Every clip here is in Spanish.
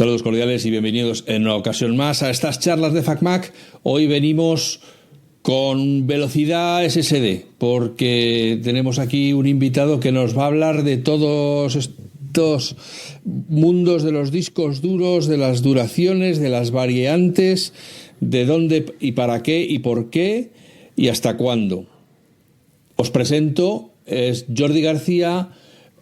Saludos cordiales y bienvenidos en una ocasión más a estas charlas de FacMac. Hoy venimos con velocidad SSD porque tenemos aquí un invitado que nos va a hablar de todos estos mundos de los discos duros, de las duraciones, de las variantes, de dónde y para qué y por qué y hasta cuándo. Os presento, es Jordi García.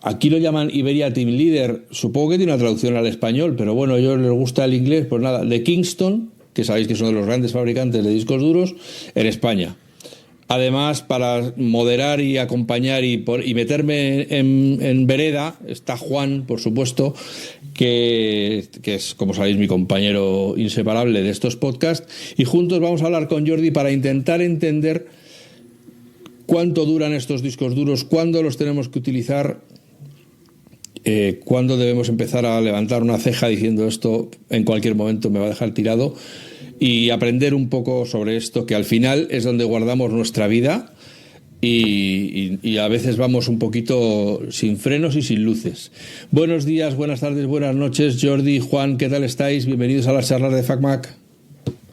Aquí lo llaman Iberia Team Leader, supongo que tiene una traducción al español, pero bueno, a ellos les gusta el inglés, pues nada, de Kingston, que sabéis que son de los grandes fabricantes de discos duros en España. Además, para moderar y acompañar y meterme en vereda, está Juan, por supuesto, que es, como sabéis, mi compañero inseparable de estos podcasts, y juntos vamos a hablar con Jordi para intentar entender cuánto duran estos discos duros, cuándo los tenemos que utilizar, cuándo debemos empezar a levantar una ceja diciendo esto en cualquier momento me va a dejar tirado, y aprender un poco sobre esto, que al final es donde guardamos nuestra vida y a veces vamos un poquito sin frenos y sin luces. Buenos días, buenas tardes, buenas noches, Jordi, Juan, ¿qué tal estáis? Bienvenidos a las charlas de FacMac.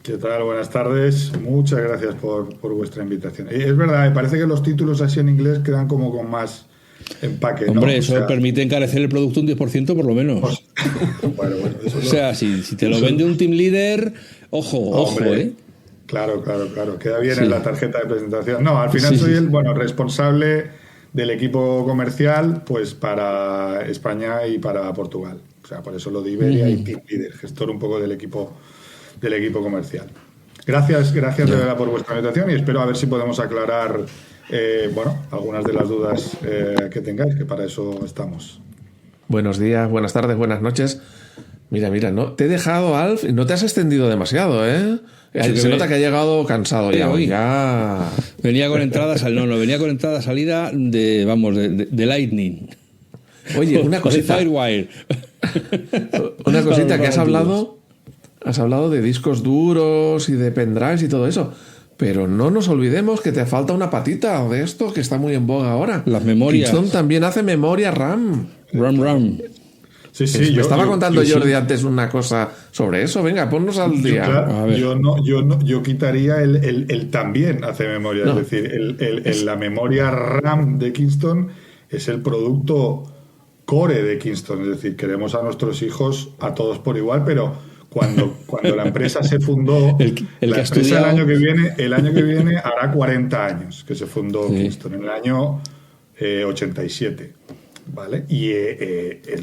¿Qué tal? Buenas tardes. Muchas gracias por vuestra invitación. Es verdad, me parece que los títulos así en inglés quedan como con más empaque, ¿no? Hombre, eso permite encarecer el producto un 10% por lo menos. Bueno, eso o sea, si te lo vende un team leader, ojo, Claro. Queda bien en la tarjeta de presentación. No, al final soy el responsable del equipo comercial, pues para España y para Portugal. O sea, por eso lo de Iberia y Team Leader, gestor un poco del equipo comercial. Gracias de verdad por vuestra invitación y espero a ver si podemos aclarar algunas de las dudas que tengáis, que para eso estamos. Buenos días, buenas tardes, buenas noches. Mira, no te he dejado, Alf, no te has extendido demasiado, ¿eh? Se nota que ha llegado cansado ya. Venía con entrada salida de Lightning. Oye, una cosita. Firewire. Una cosita que has hablado de discos duros y de pendrives y todo eso. Pero no nos olvidemos que te falta una patita de esto que está muy en boga ahora. Las memorias. Kingston también hace memoria RAM. RAM. Sí, me estaba contando Jordi antes una cosa sobre eso. Venga, ponnos al día. Claro, yo quitaría el también hace memoria. No. Es decir, la memoria RAM de Kingston es el producto core de Kingston. Es decir, queremos a nuestros hijos a todos por igual, pero cuando la empresa se fundó, la empresa el año que viene hará 40 años que se fundó Kingston, en el año 87. ¿Vale? Y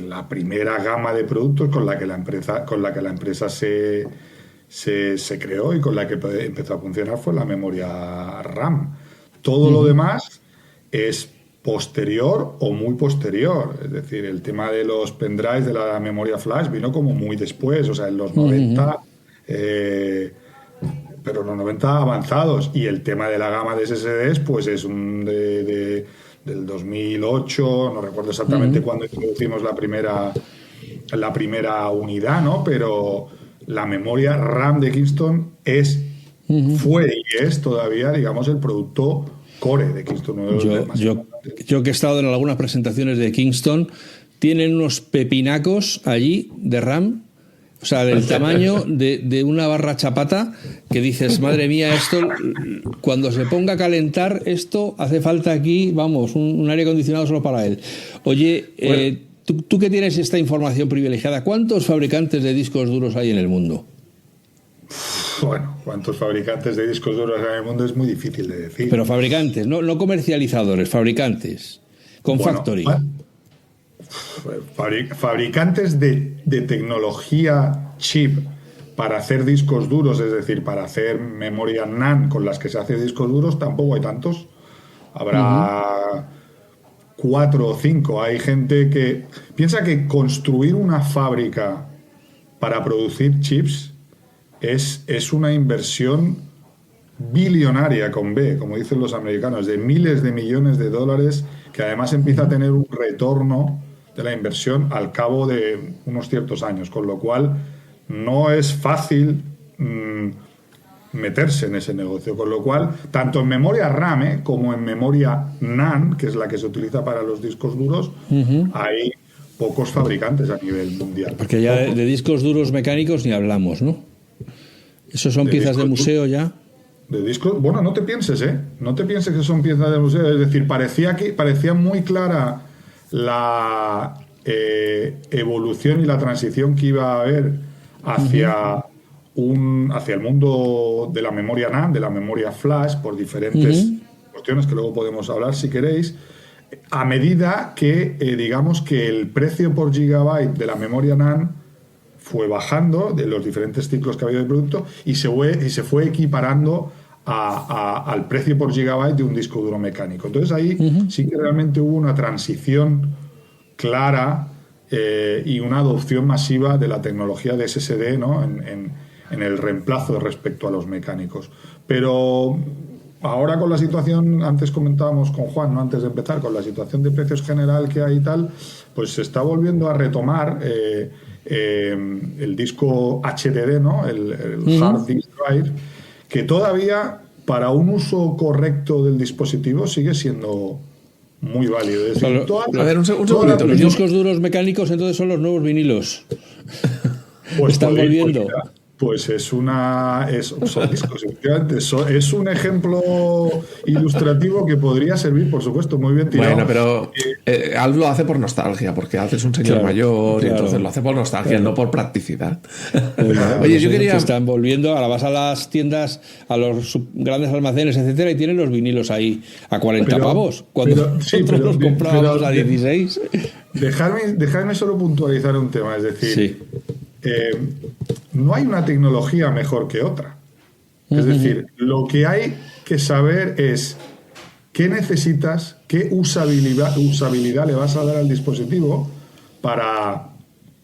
la primera gama de productos con la que la empresa se creó y con la que empezó a funcionar fue la memoria RAM. Todo lo demás es posterior o muy posterior. Es decir, el tema de los pendrives, de la memoria flash, vino como muy después, o sea, en los 90, pero los 90 avanzados. Y el tema de la gama de SSDs, pues es del 2008, no recuerdo exactamente cuándo introducimos la primera unidad, ¿no? Pero la memoria RAM de Kingston fue y es todavía, digamos, el producto core de Kingston. Yo que he estado en algunas presentaciones de Kingston, tienen unos pepinacos allí de RAM, o sea, del tamaño de una barra chapata, que dices, madre mía, esto, cuando se ponga a calentar esto, hace falta aquí, vamos, un aire acondicionado solo para él. Oye, tú que tienes esta información privilegiada, ¿cuántos fabricantes de discos duros hay en el mundo? Bueno, ¿cuántos fabricantes de discos duros hay en el mundo? Es muy difícil de decir. Pero fabricantes, no comercializadores, fabricantes, con factory. Fabricantes de tecnología chip para hacer discos duros, es decir, para hacer memoria NAND con las que se hace discos duros, tampoco hay tantos. Habrá 4 o 5. Hay gente que piensa que construir una fábrica para producir chips es una inversión billonaria con B, como dicen los americanos, de miles de millones de dólares, que además empieza a tener un retorno de la inversión al cabo de unos ciertos años, con lo cual no es fácil meterse en ese negocio, con lo cual tanto en memoria RAM como en memoria NAND, que es la que se utiliza para los discos duros, hay pocos fabricantes a nivel mundial. Porque ya de discos duros mecánicos ni hablamos, ¿no? ¿Esos son piezas de museo ya? De discos, bueno, no te pienses, ¿eh? No te pienses que son piezas de museo. Es decir, parecía muy clara la evolución y la transición que iba a haber hacia el mundo de la memoria NAND, de la memoria flash, por diferentes cuestiones que luego podemos hablar si queréis, a medida que, digamos, que el precio por gigabyte de la memoria NAND fue bajando de los diferentes ciclos que había de producto y se fue equiparando al precio por gigabyte de un disco duro mecánico. Entonces ahí sí que realmente hubo una transición clara y una adopción masiva de la tecnología de SSD, ¿no? en el reemplazo respecto a los mecánicos. Pero ahora con la situación, antes comentábamos con Juan, ¿no? Antes de empezar, con la situación de precios general que hay y tal, pues se está volviendo a retomar el disco HDD, ¿no? el Hard Disk Drive, que todavía para un uso correcto del dispositivo sigue siendo muy válido. Es decir, a ver, un segundito. Los discos duros mecánicos entonces son los nuevos vinilos. Pues están volviendo. Pues son discos, efectivamente. Es un ejemplo ilustrativo que podría servir, por supuesto, muy bien tirado. Bueno, pero Alf lo hace por nostalgia, porque Alf es un señor mayor y entonces lo hace por nostalgia, no por practicidad. Oye, yo quería... Están volviendo, ahora vas a las tiendas, a los grandes almacenes, etcétera, y tienen los vinilos ahí a 40 pavos, cuando nosotros los comprábamos a 16. Dejadme solo puntualizar un tema, es decir... no hay una tecnología mejor que otra. Es decir, lo que hay que saber es qué necesitas, qué usabilidad le vas a dar al dispositivo para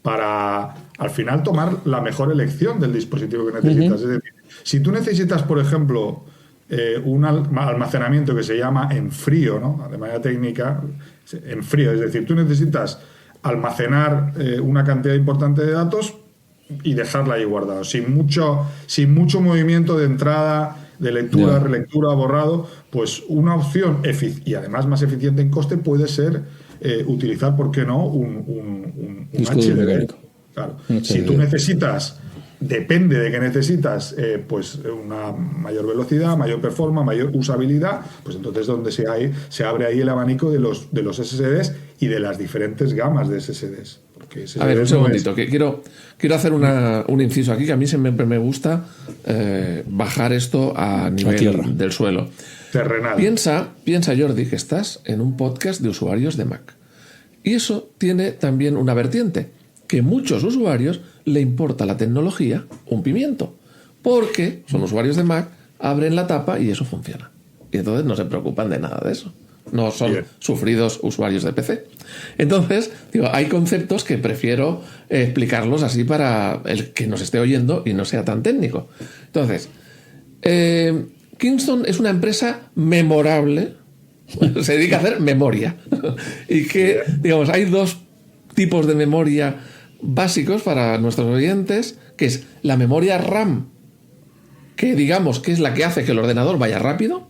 al final tomar la mejor elección del dispositivo que necesitas. Es decir, si tú necesitas, por ejemplo, un almacenamiento que se llama en frío, ¿no? De manera técnica, en frío, es decir, tú necesitas almacenar una cantidad importante de datos y dejarla ahí guardado, sin mucho movimiento de entrada, de lectura, relectura, borrado, pues una opción y además más eficiente en coste puede ser utilizar, ¿por qué no?, un HDD. Claro. Si tú necesitas, depende de qué necesitas, pues una mayor velocidad, mayor performance, mayor usabilidad, pues entonces donde se abre ahí el abanico de los SSDs y de las diferentes gamas de SSDs. A ver, un segundito, que quiero hacer un inciso aquí, que a mí siempre me gusta bajar esto a nivel del suelo. Terrenal. Piensa, Jordi, que estás en un podcast de usuarios de Mac. Y eso tiene también una vertiente, que muchos usuarios le importa la tecnología un pimiento, porque son usuarios de Mac, abren la tapa y eso funciona. Y entonces no se preocupan de nada de eso. No son sufridos usuarios de PC. Entonces, hay conceptos que prefiero explicarlos así para el que nos esté oyendo y no sea tan técnico. Entonces, Kingston es una empresa memorable, se dedica a hacer memoria. Y que, digamos, hay dos tipos de memoria básicos para nuestros oyentes, que es la memoria RAM, que digamos que es la que hace que el ordenador vaya rápido,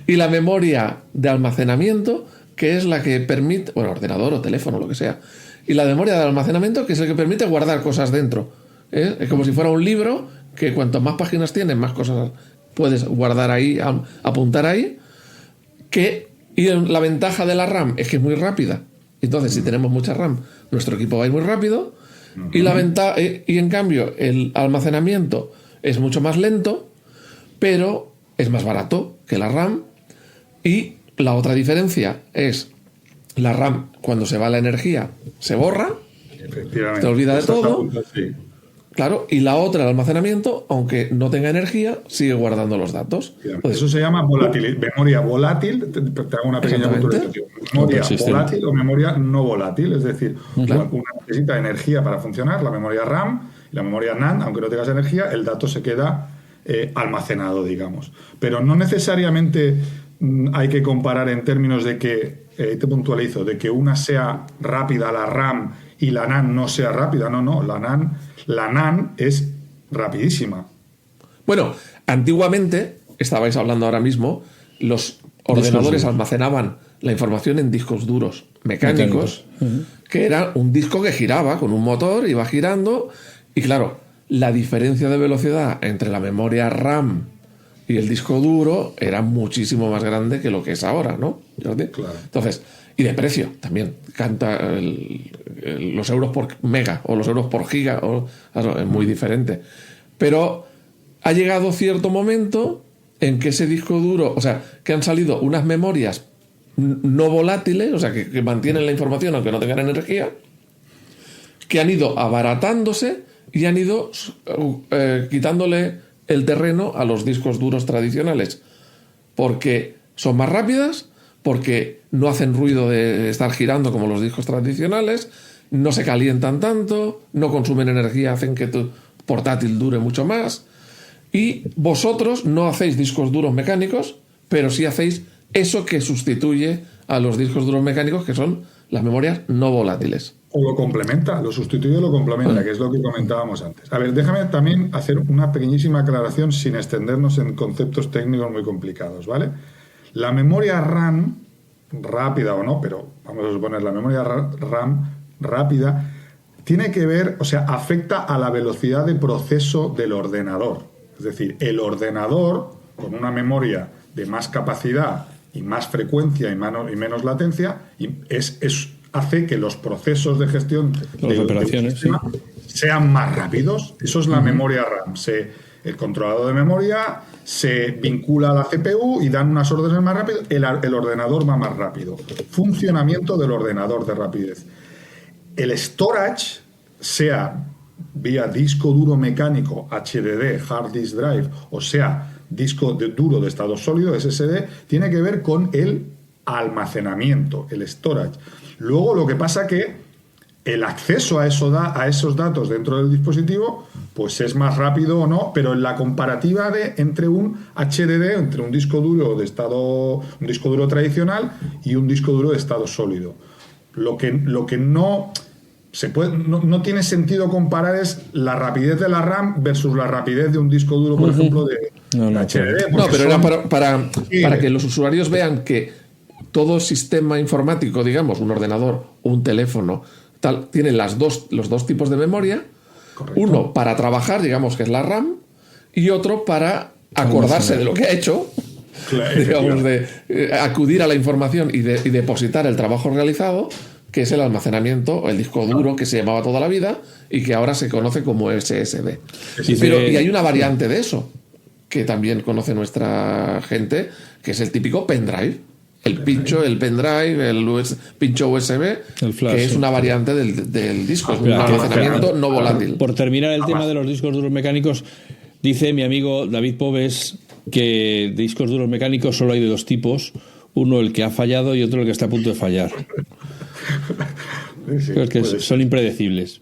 y la memoria de almacenamiento, que es la que permite, bueno, ordenador o teléfono, lo que sea, y la memoria de almacenamiento, que es el que permite guardar cosas dentro. Es como si fuera un libro, que cuanto más páginas tiene, más cosas puedes guardar ahí, apuntar ahí, y la ventaja de la RAM es que es muy rápida. Entonces, si tenemos mucha RAM, nuestro equipo va a ir muy rápido, y en cambio el almacenamiento es mucho más lento, pero es más barato que la RAM. Y la otra diferencia es la RAM, cuando se va la energía, se borra, te olvida de todo. Claro, y la otra, el almacenamiento, aunque no tenga energía, sigue guardando los datos. Eso se llama memoria volátil. Te hago una pequeña puntualización. Memoria volátil o memoria no volátil. Es decir, una necesita energía para funcionar, la memoria RAM y la memoria NAND, aunque no tengas energía, el dato se queda almacenado, digamos. Pero no necesariamente hay que comparar en términos de que, te puntualizo, de que una sea rápida, la RAM, y la NAND no sea rápida. No, la NAND es rapidísima. Bueno, antiguamente, estabais hablando ahora mismo, los ordenadores almacenaban la información en discos duros mecánicos, que era un disco que giraba con un motor, iba girando, y claro, la diferencia de velocidad entre la memoria RAM y el disco duro era muchísimo más grande que lo que es ahora, ¿no, Jordi? Claro. Entonces, y de precio también, los euros por mega o los euros por giga, es muy diferente. Pero ha llegado cierto momento en que ese disco duro, o sea, que han salido unas memorias no volátiles, o sea, que mantienen la información aunque no tengan energía, que han ido abaratándose y han ido quitándole el terreno a los discos duros tradicionales, porque son más rápidas, porque no hacen ruido de estar girando como los discos tradicionales, no se calientan tanto, no consumen energía, hacen que tu portátil dure mucho más. Y vosotros no hacéis discos duros mecánicos, pero sí hacéis eso que sustituye a los discos duros mecánicos, que son las memorias no volátiles. O lo complementa, lo sustituye o lo complementa, que es lo que comentábamos antes. A ver, déjame también hacer una pequeñísima aclaración sin extendernos en conceptos técnicos muy complicados, ¿vale? La memoria RAM, rápida o no, pero vamos a suponer la memoria RAM rápida, tiene que ver, o sea, afecta a la velocidad de proceso del ordenador. Es decir, el ordenador, con una memoria de más capacidad y más frecuencia y menos latencia, hace que los procesos de gestión de operaciones sistema sean más rápidos. Eso es la memoria RAM. El controlador de memoria se vincula a la CPU y dan unas órdenes más rápido. El ordenador va más rápido. Funcionamiento del ordenador de rapidez. El storage, sea vía disco duro mecánico, HDD, hard disk drive, o sea, disco duro de estado sólido, SSD, tiene que ver con el almacenamiento, el storage. Luego lo que pasa que el acceso a esos datos dentro del dispositivo pues es más rápido o no, pero en la comparativa entre un HDD, entre un disco duro tradicional y un disco duro de estado sólido. Lo que no no tiene sentido comparar es la rapidez de la RAM versus la rapidez de un disco duro, por ejemplo, de HDD. No, pero era para que los usuarios vean que todo sistema informático, digamos, un ordenador o un teléfono, tal, tiene los dos tipos de memoria. Correcto. Uno para trabajar, digamos, que es la RAM, y otro para acordarse de lo que ha hecho, claro, digamos, de acudir a la información y depositar el trabajo realizado, que es el almacenamiento o el disco duro que se llamaba toda la vida y que ahora se conoce como SSD. Y hay una variante de eso que también conoce nuestra gente, que es el típico pendrive. El pincho, el pendrive, pincho USB, el flash, que es una variante del disco, es un almacenamiento no volátil. Por terminar el tema de los discos duros mecánicos, dice mi amigo David Pobes que de discos duros mecánicos solo hay de dos tipos, uno el que ha fallado y otro el que está a punto de fallar. Sí, que son impredecibles.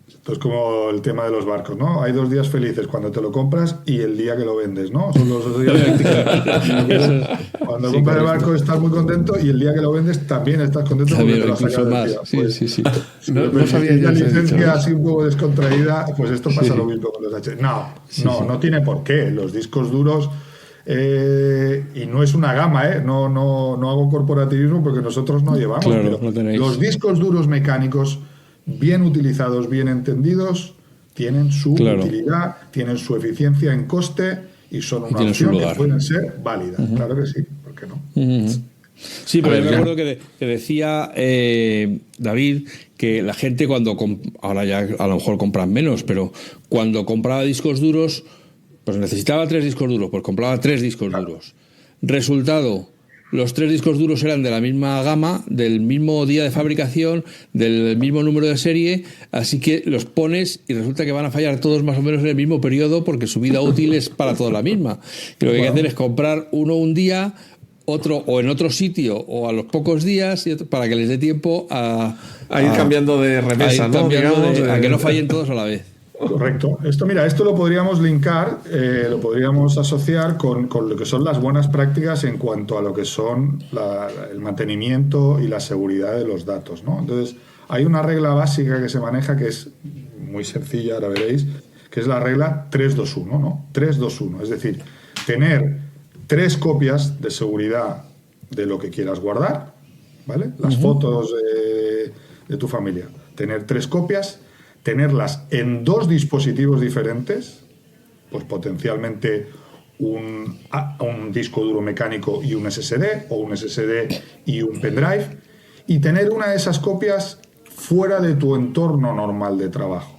Esto es como el tema de los barcos, ¿no? Hay 2 días felices cuando te lo compras y el día que lo vendes, ¿no? Son los 2 días felices. Cuando compras el barco estás muy contento y el día que lo vendes también estás contento porque te lo has sacado del día. Pues, sí. No sabía la licencia así un poco descontraída, pues esto pasa lo mismo con los HD. No tiene por qué. Los discos duros... y no es una gama, no hago corporativismo porque nosotros no llevamos, claro, pero no los discos duros mecánicos bien utilizados, bien entendidos, tienen su utilidad, tienen su eficiencia en coste y son una opción que pueden ser válidas. Claro que sí, ¿por qué no? Sí, pero yo me acuerdo que decía David que la gente ahora ya a lo mejor compran menos, pero cuando compraba discos duros pues necesitaba 3 discos duros, pues compraba 3 discos duros. Resultado, los 3 discos duros eran de la misma gama, del mismo día de fabricación, del mismo número de serie, así que los pones y resulta que van a fallar todos más o menos en el mismo periodo porque su vida útil es para toda la misma. Y lo que hay que hacer es comprar uno un día, otro o en otro sitio o a los pocos días para que les dé tiempo a ir cambiando de remesa, ¿no? A que no fallen todos a la vez. Correcto. Esto lo podríamos linkar, lo podríamos asociar con lo que son las buenas prácticas en cuanto a lo que son el mantenimiento y la seguridad de los datos, ¿no? Entonces, hay una regla básica que se maneja que es muy sencilla, ahora veréis, que es la regla 3-2-1, ¿no? 3-2-1, es decir, tener 3 copias de seguridad de lo que quieras guardar, ¿vale? Las fotos de tu familia. Tener 3 copias, tenerlas en 2 dispositivos diferentes, pues potencialmente un disco duro mecánico y un SSD, o un SSD y un pendrive, y tener una de esas copias fuera de tu entorno normal de trabajo.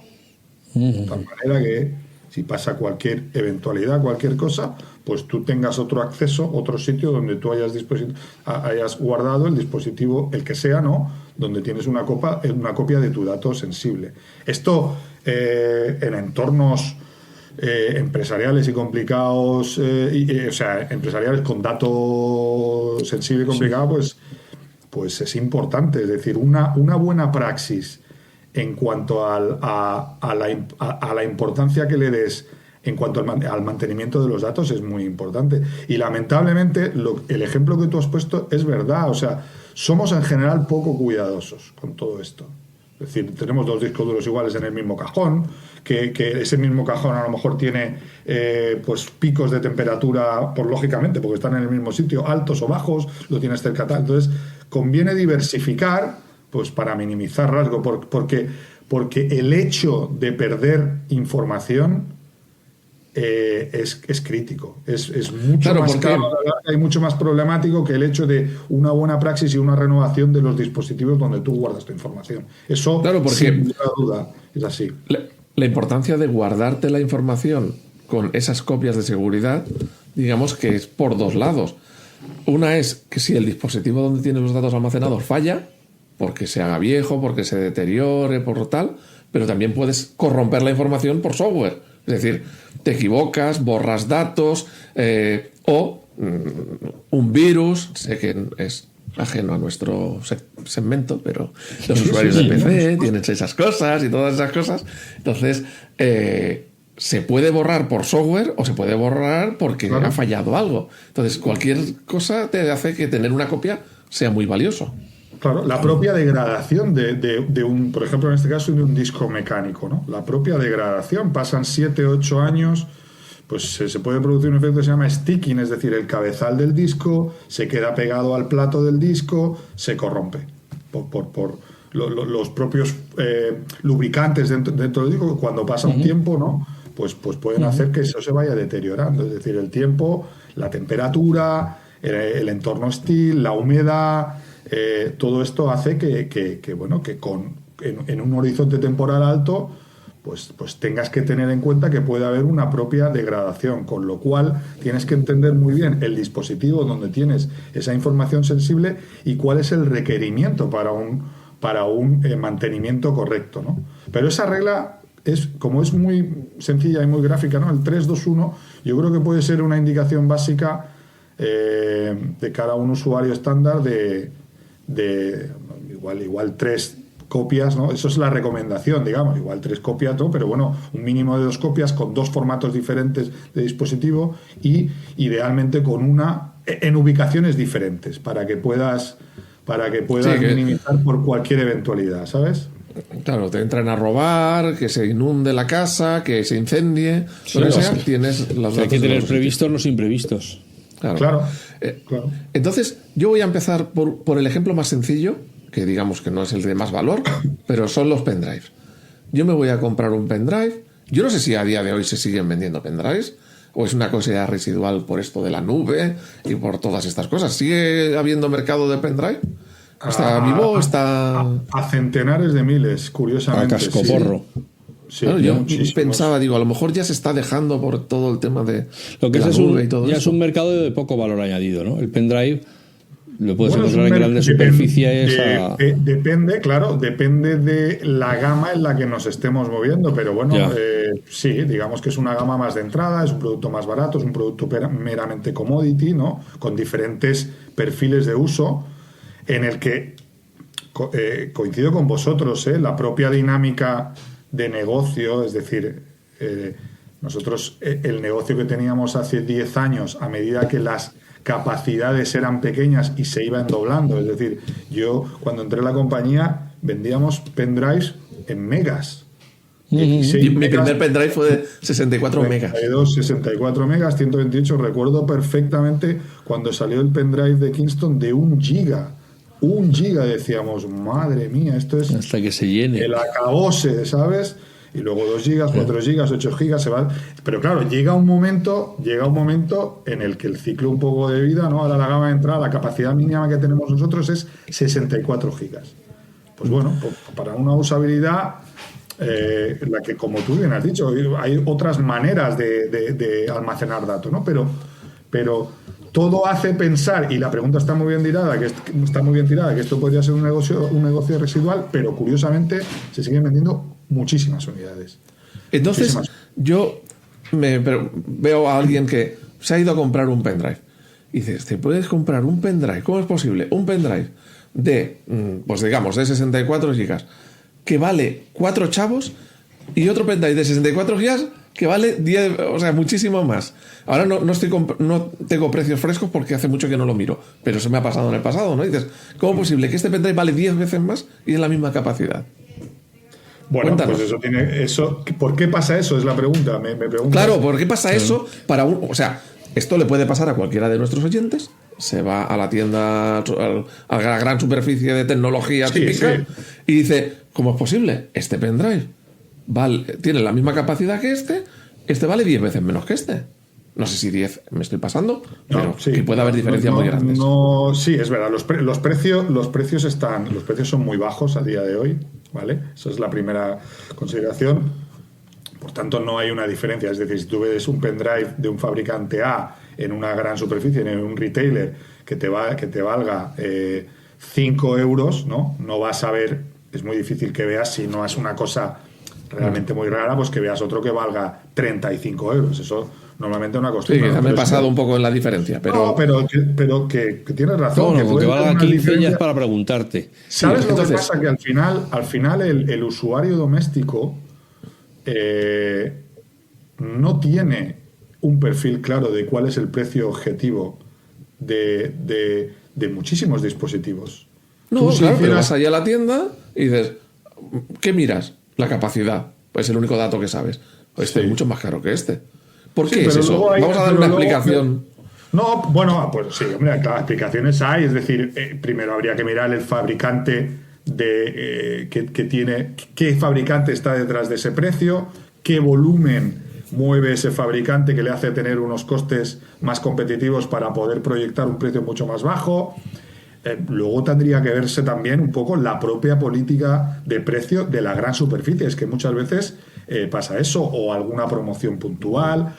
De tal manera que si pasa cualquier eventualidad, cualquier cosa, pues tú tengas otro acceso, otro sitio donde tú hayas guardado el dispositivo, el que sea, ¿no? Donde tienes una copia de tu dato sensible. Esto en entornos empresariales y complicados, o sea, empresariales con dato sensible y complicado, pues es importante. Es decir, una buena praxis en cuanto a la importancia que le des en cuanto al mantenimiento de los datos es muy importante. Y lamentablemente el ejemplo que tú has puesto es verdad. O sea, somos en general poco cuidadosos con todo esto. Es decir, tenemos 2 discos duros iguales en el mismo cajón, que ese mismo cajón a lo mejor tiene pues picos de temperatura, lógicamente, porque están en el mismo sitio, altos o bajos, lo tienes cerca tal. Entonces, conviene diversificar pues para minimizar riesgo, porque el hecho de perder información es crítico, es mucho más caro y mucho más problemático que el hecho de una buena praxis y una renovación de los dispositivos donde tú guardas tu información. Eso, claro, porque sin duda, es así. La importancia de guardarte la información con esas copias de seguridad, digamos que es por 2 lados. Una es que si el dispositivo donde tienes los datos almacenados falla, porque se haga viejo, porque se deteriore, por tal, pero también puedes corromper la información por software. Es decir, te equivocas, borras datos, o un virus, sé que es ajeno a nuestro segmento, pero los usuarios de PC tienen esas cosas y todas esas cosas. Entonces, se puede borrar por software o se puede borrar porque ha fallado algo. Entonces, cualquier cosa te hace que tener una copia sea muy valioso. Claro, la propia degradación de un, por ejemplo, en este caso, de un disco mecánico, ¿no? La propia degradación, pasan 7, 8 años, pues se puede producir un efecto que se llama sticking, es decir, el cabezal del disco se queda pegado al plato del disco, se corrompe por los propios lubricantes dentro del disco. Cuando pasa un tiempo, ¿no? Pues pueden hacer que eso se vaya deteriorando, es decir, el tiempo, la temperatura, el entorno hostil, la humedad. Todo esto hace que en un horizonte temporal alto pues tengas que tener en cuenta que puede haber una propia degradación, con lo cual tienes que entender muy bien el dispositivo donde tienes esa información sensible y cuál es el requerimiento para un mantenimiento correcto, ¿no? Pero esa regla como es muy sencilla y muy gráfica, ¿no? El 3-2-1 yo creo que puede ser una indicación básica de cara a un usuario estándar de igual 3 copias, ¿no? Eso es la recomendación, digamos, igual 3 copias, ¿no? Pero bueno, un mínimo de 2 copias con 2 formatos diferentes de dispositivo y idealmente con una en ubicaciones diferentes para que puedas minimizar por cualquier eventualidad, ¿sabes? Claro, te entran a robar, que se inunde la casa, que se incendie, tienes las hay que tener previstos los imprevistos. Claro. Entonces, yo voy a empezar por el ejemplo más sencillo, que digamos que no es el de más valor, pero son los pendrives. Yo me voy a comprar un pendrive. Yo no sé si a día de hoy se siguen vendiendo pendrives o es una cosa ya residual por esto de la nube y por todas estas cosas. ¿Sigue habiendo mercado de pendrive? ¿Está vivo? ¿Está...? A centenares de miles, curiosamente. A cascoporro. Sí, claro, yo pensaba, a lo mejor ya se está dejando por todo el tema de lo que de es la nube y todo eso. Es un mercado de poco valor añadido, ¿no? El pendrive lo puedes encontrar en grandes superficies. Depende de la gama en la que nos estemos moviendo, pero bueno, sí, digamos que es una gama más de entrada, es un producto más barato, es un producto meramente commodity, ¿no? Con diferentes perfiles de uso, en el que coincido con vosotros, la propia dinámica de negocio, es decir, nosotros el negocio que teníamos hace 10 años, a medida que las capacidades eran pequeñas y se iban doblando, es decir, yo cuando entré en la compañía vendíamos pendrives en megas. Mi primer pendrive fue de 64 megas. 64 megas, 128. Recuerdo perfectamente cuando salió el pendrive de Kingston de 1 giga. 1 giga, decíamos, madre mía, esto es hasta que se llene. el acabose, ¿sabes? Y luego 2 gigas, 4 gigas, 8 gigas, se va. Pero claro, llega un momento en el que el ciclo un poco de vida, ¿no? Ahora la gama de entrada, la capacidad mínima que tenemos nosotros es 64 gigas. Pues bueno, para una usabilidad, la que, como tú bien has dicho, hay otras maneras de almacenar datos, ¿no? Pero todo hace pensar, y la pregunta está muy bien tirada, que esto podría ser un negocio residual, pero curiosamente se siguen vendiendo muchísimas unidades. Entonces, Muchísimas. yo veo a alguien que se ha ido a comprar un pendrive y dices, ¿te puedes comprar un pendrive? ¿Cómo es posible? Un pendrive de, pues digamos, de 64 gigas que vale 4 chavos y otro pendrive de 64 gigas que vale 10, o sea, muchísimo más. Ahora no tengo precios frescos porque hace mucho que no lo miro, pero eso me ha pasado en el pasado, ¿no? Y dices, ¿cómo es posible que este pendrive vale 10 veces más y es la misma capacidad? Bueno, Cuéntanos. pues ¿por qué pasa eso? Es la pregunta. Me preguntas. Claro, ¿por qué pasa eso? O sea, esto le puede pasar a cualquiera de nuestros oyentes. Se va a la tienda, a la gran superficie de tecnología típica, sí. y dice, ¿cómo es posible? Este pendrive tiene la misma capacidad que este vale 10 veces menos que este. No sé si 10 me estoy pasando, pero sí. que puede haber diferencias muy grandes. Sí, es verdad. Los precios son muy bajos a día de hoy, ¿vale? Esa es la primera consideración. Por tanto, no hay una diferencia. Es decir, si tú ves un pendrive de un fabricante A en una gran superficie, en un retailer, que te valga 5 euros, ¿no vas a ver, es muy difícil que veas, si no es una cosa realmente muy rara, pues que veas otro que valga 35 euros. Eso normalmente es una costumbre. Sí, quizá me he pasado un poco en la diferencia, pero... No, pero que tienes razón. No, que valga 15 ya es para preguntarte. ¿Sabes Sí, lo entonces, que pasa? Que al final el usuario doméstico no tiene un perfil claro de cuál es el precio objetivo de muchísimos dispositivos. No, claro, pero vas allá a la tienda y dices, ¿qué miras? La capacidad. Pues es el único dato que sabes. Este es mucho más caro que este. ¿Por qué es eso? Vamos a dar una explicación. No, bueno, pues sí, hombre, claro, explicaciones hay. Es decir, primero habría que mirar el fabricante qué fabricante está detrás de ese precio, qué volumen mueve ese fabricante que le hace tener unos costes más competitivos para poder proyectar un precio mucho más bajo. Luego tendría que verse también un poco la propia política de precio de la gran superficie. Es que muchas veces pasa eso, o alguna promoción puntual,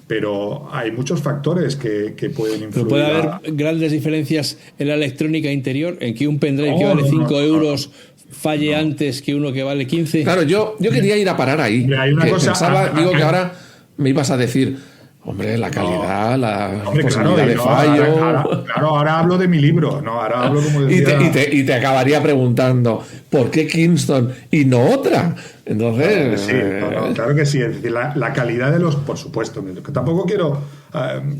pero hay muchos factores que pueden influir. Pero puede haber grandes diferencias en la electrónica interior, en que un pendrive que vale 5 euros falle antes que uno que vale 15. Claro, yo quería ir a parar ahí. Hay una cosa, digo que ahora me ibas a decir, hombre, la calidad, la posibilidad de fallo. Ahora hablo de mi libro, ahora hablo como decía... y te acabaría preguntando, ¿por qué Kingston y no otra? Entonces... Sí, claro que sí. Es decir, la calidad de los... Por supuesto. Que tampoco quiero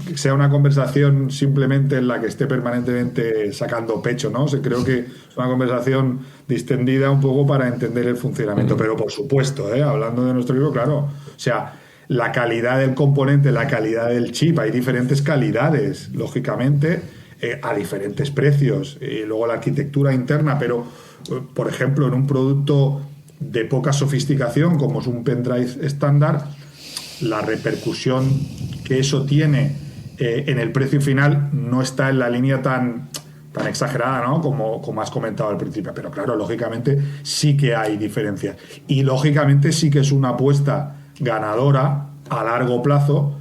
que sea una conversación simplemente en la que esté permanentemente sacando pecho, ¿no? Creo que es una conversación distendida un poco para entender el funcionamiento. Pero por supuesto, hablando de nuestro libro, claro. O sea, la calidad del componente, la calidad del chip, hay diferentes calidades, lógicamente, a diferentes precios. Y luego la arquitectura interna, pero, por ejemplo, en un producto de poca sofisticación, como es un pendrive estándar, la repercusión que eso tiene en el precio final no está en la línea tan exagerada, ¿no? Como has comentado al principio. Pero claro, lógicamente sí que hay diferencias. Y lógicamente sí que es una apuesta ganadora a largo plazo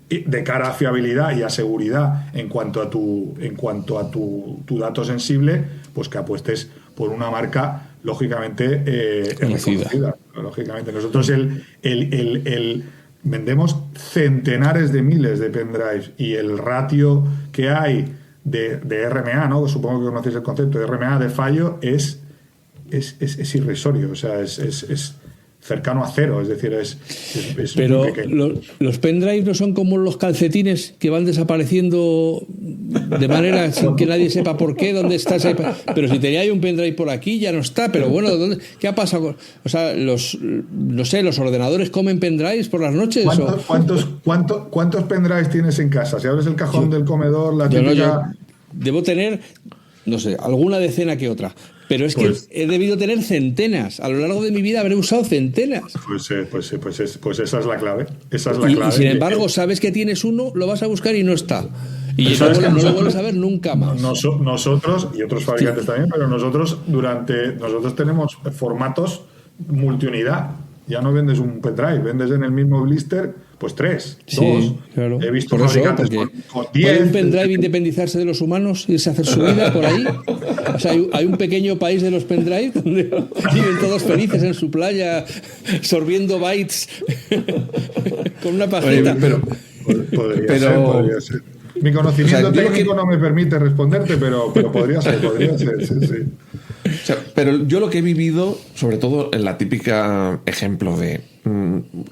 de cara a fiabilidad y a seguridad en cuanto a tu dato sensible, pues que apuestes por una marca lógicamente reconocida. Lógicamente nosotros vendemos centenares de miles de pendrives y el ratio que hay de RMA, ¿no? Supongo que conocéis el concepto de RMA, de fallo, es irrisorio. O sea, es cercano a cero, es decir, es pero muy pequeño. Los pendrives no son como los calcetines que van desapareciendo de manera sin que nadie sepa por qué, dónde está ese... Pero si tenía ahí un pendrive por aquí, ya no está, pero bueno, ¿qué ha pasado? O sea, los ordenadores comen pendrives por las noches. ¿Cuántos pendrives tienes en casa? Si abres el cajón del comedor, la típica... Debo tener no sé, alguna decena que otra. Pero es Pues- que he debido tener centenas. A lo largo de mi vida habré usado centenas. Pues esa es la clave. Esa es la Y clave. sin embargo, sabes que tienes uno, lo vas a buscar y no está. Y ¿Sabes luego que no lo vuelves a ver nunca más. Nosotros y otros fabricantes también, pero nosotros tenemos formatos multiunidad. Ya no vendes un pendrive, vendes en el mismo blister, pues 3, 2. Sí, claro. He visto Por eso, fabricantes porque con ¿puede 10. un pendrive independizarse de los humanos y irse a hacer su vida por ahí? O sea, hay un pequeño país de los pendrive donde viven todos felices en su playa, sorbiendo bytes con una pajita. Oye, pero Podría ser. Mi conocimiento yo lo técnico no me permite responderte, pero podría ser, sí. O sea, pero yo lo que he vivido, sobre todo en la típica ejemplo de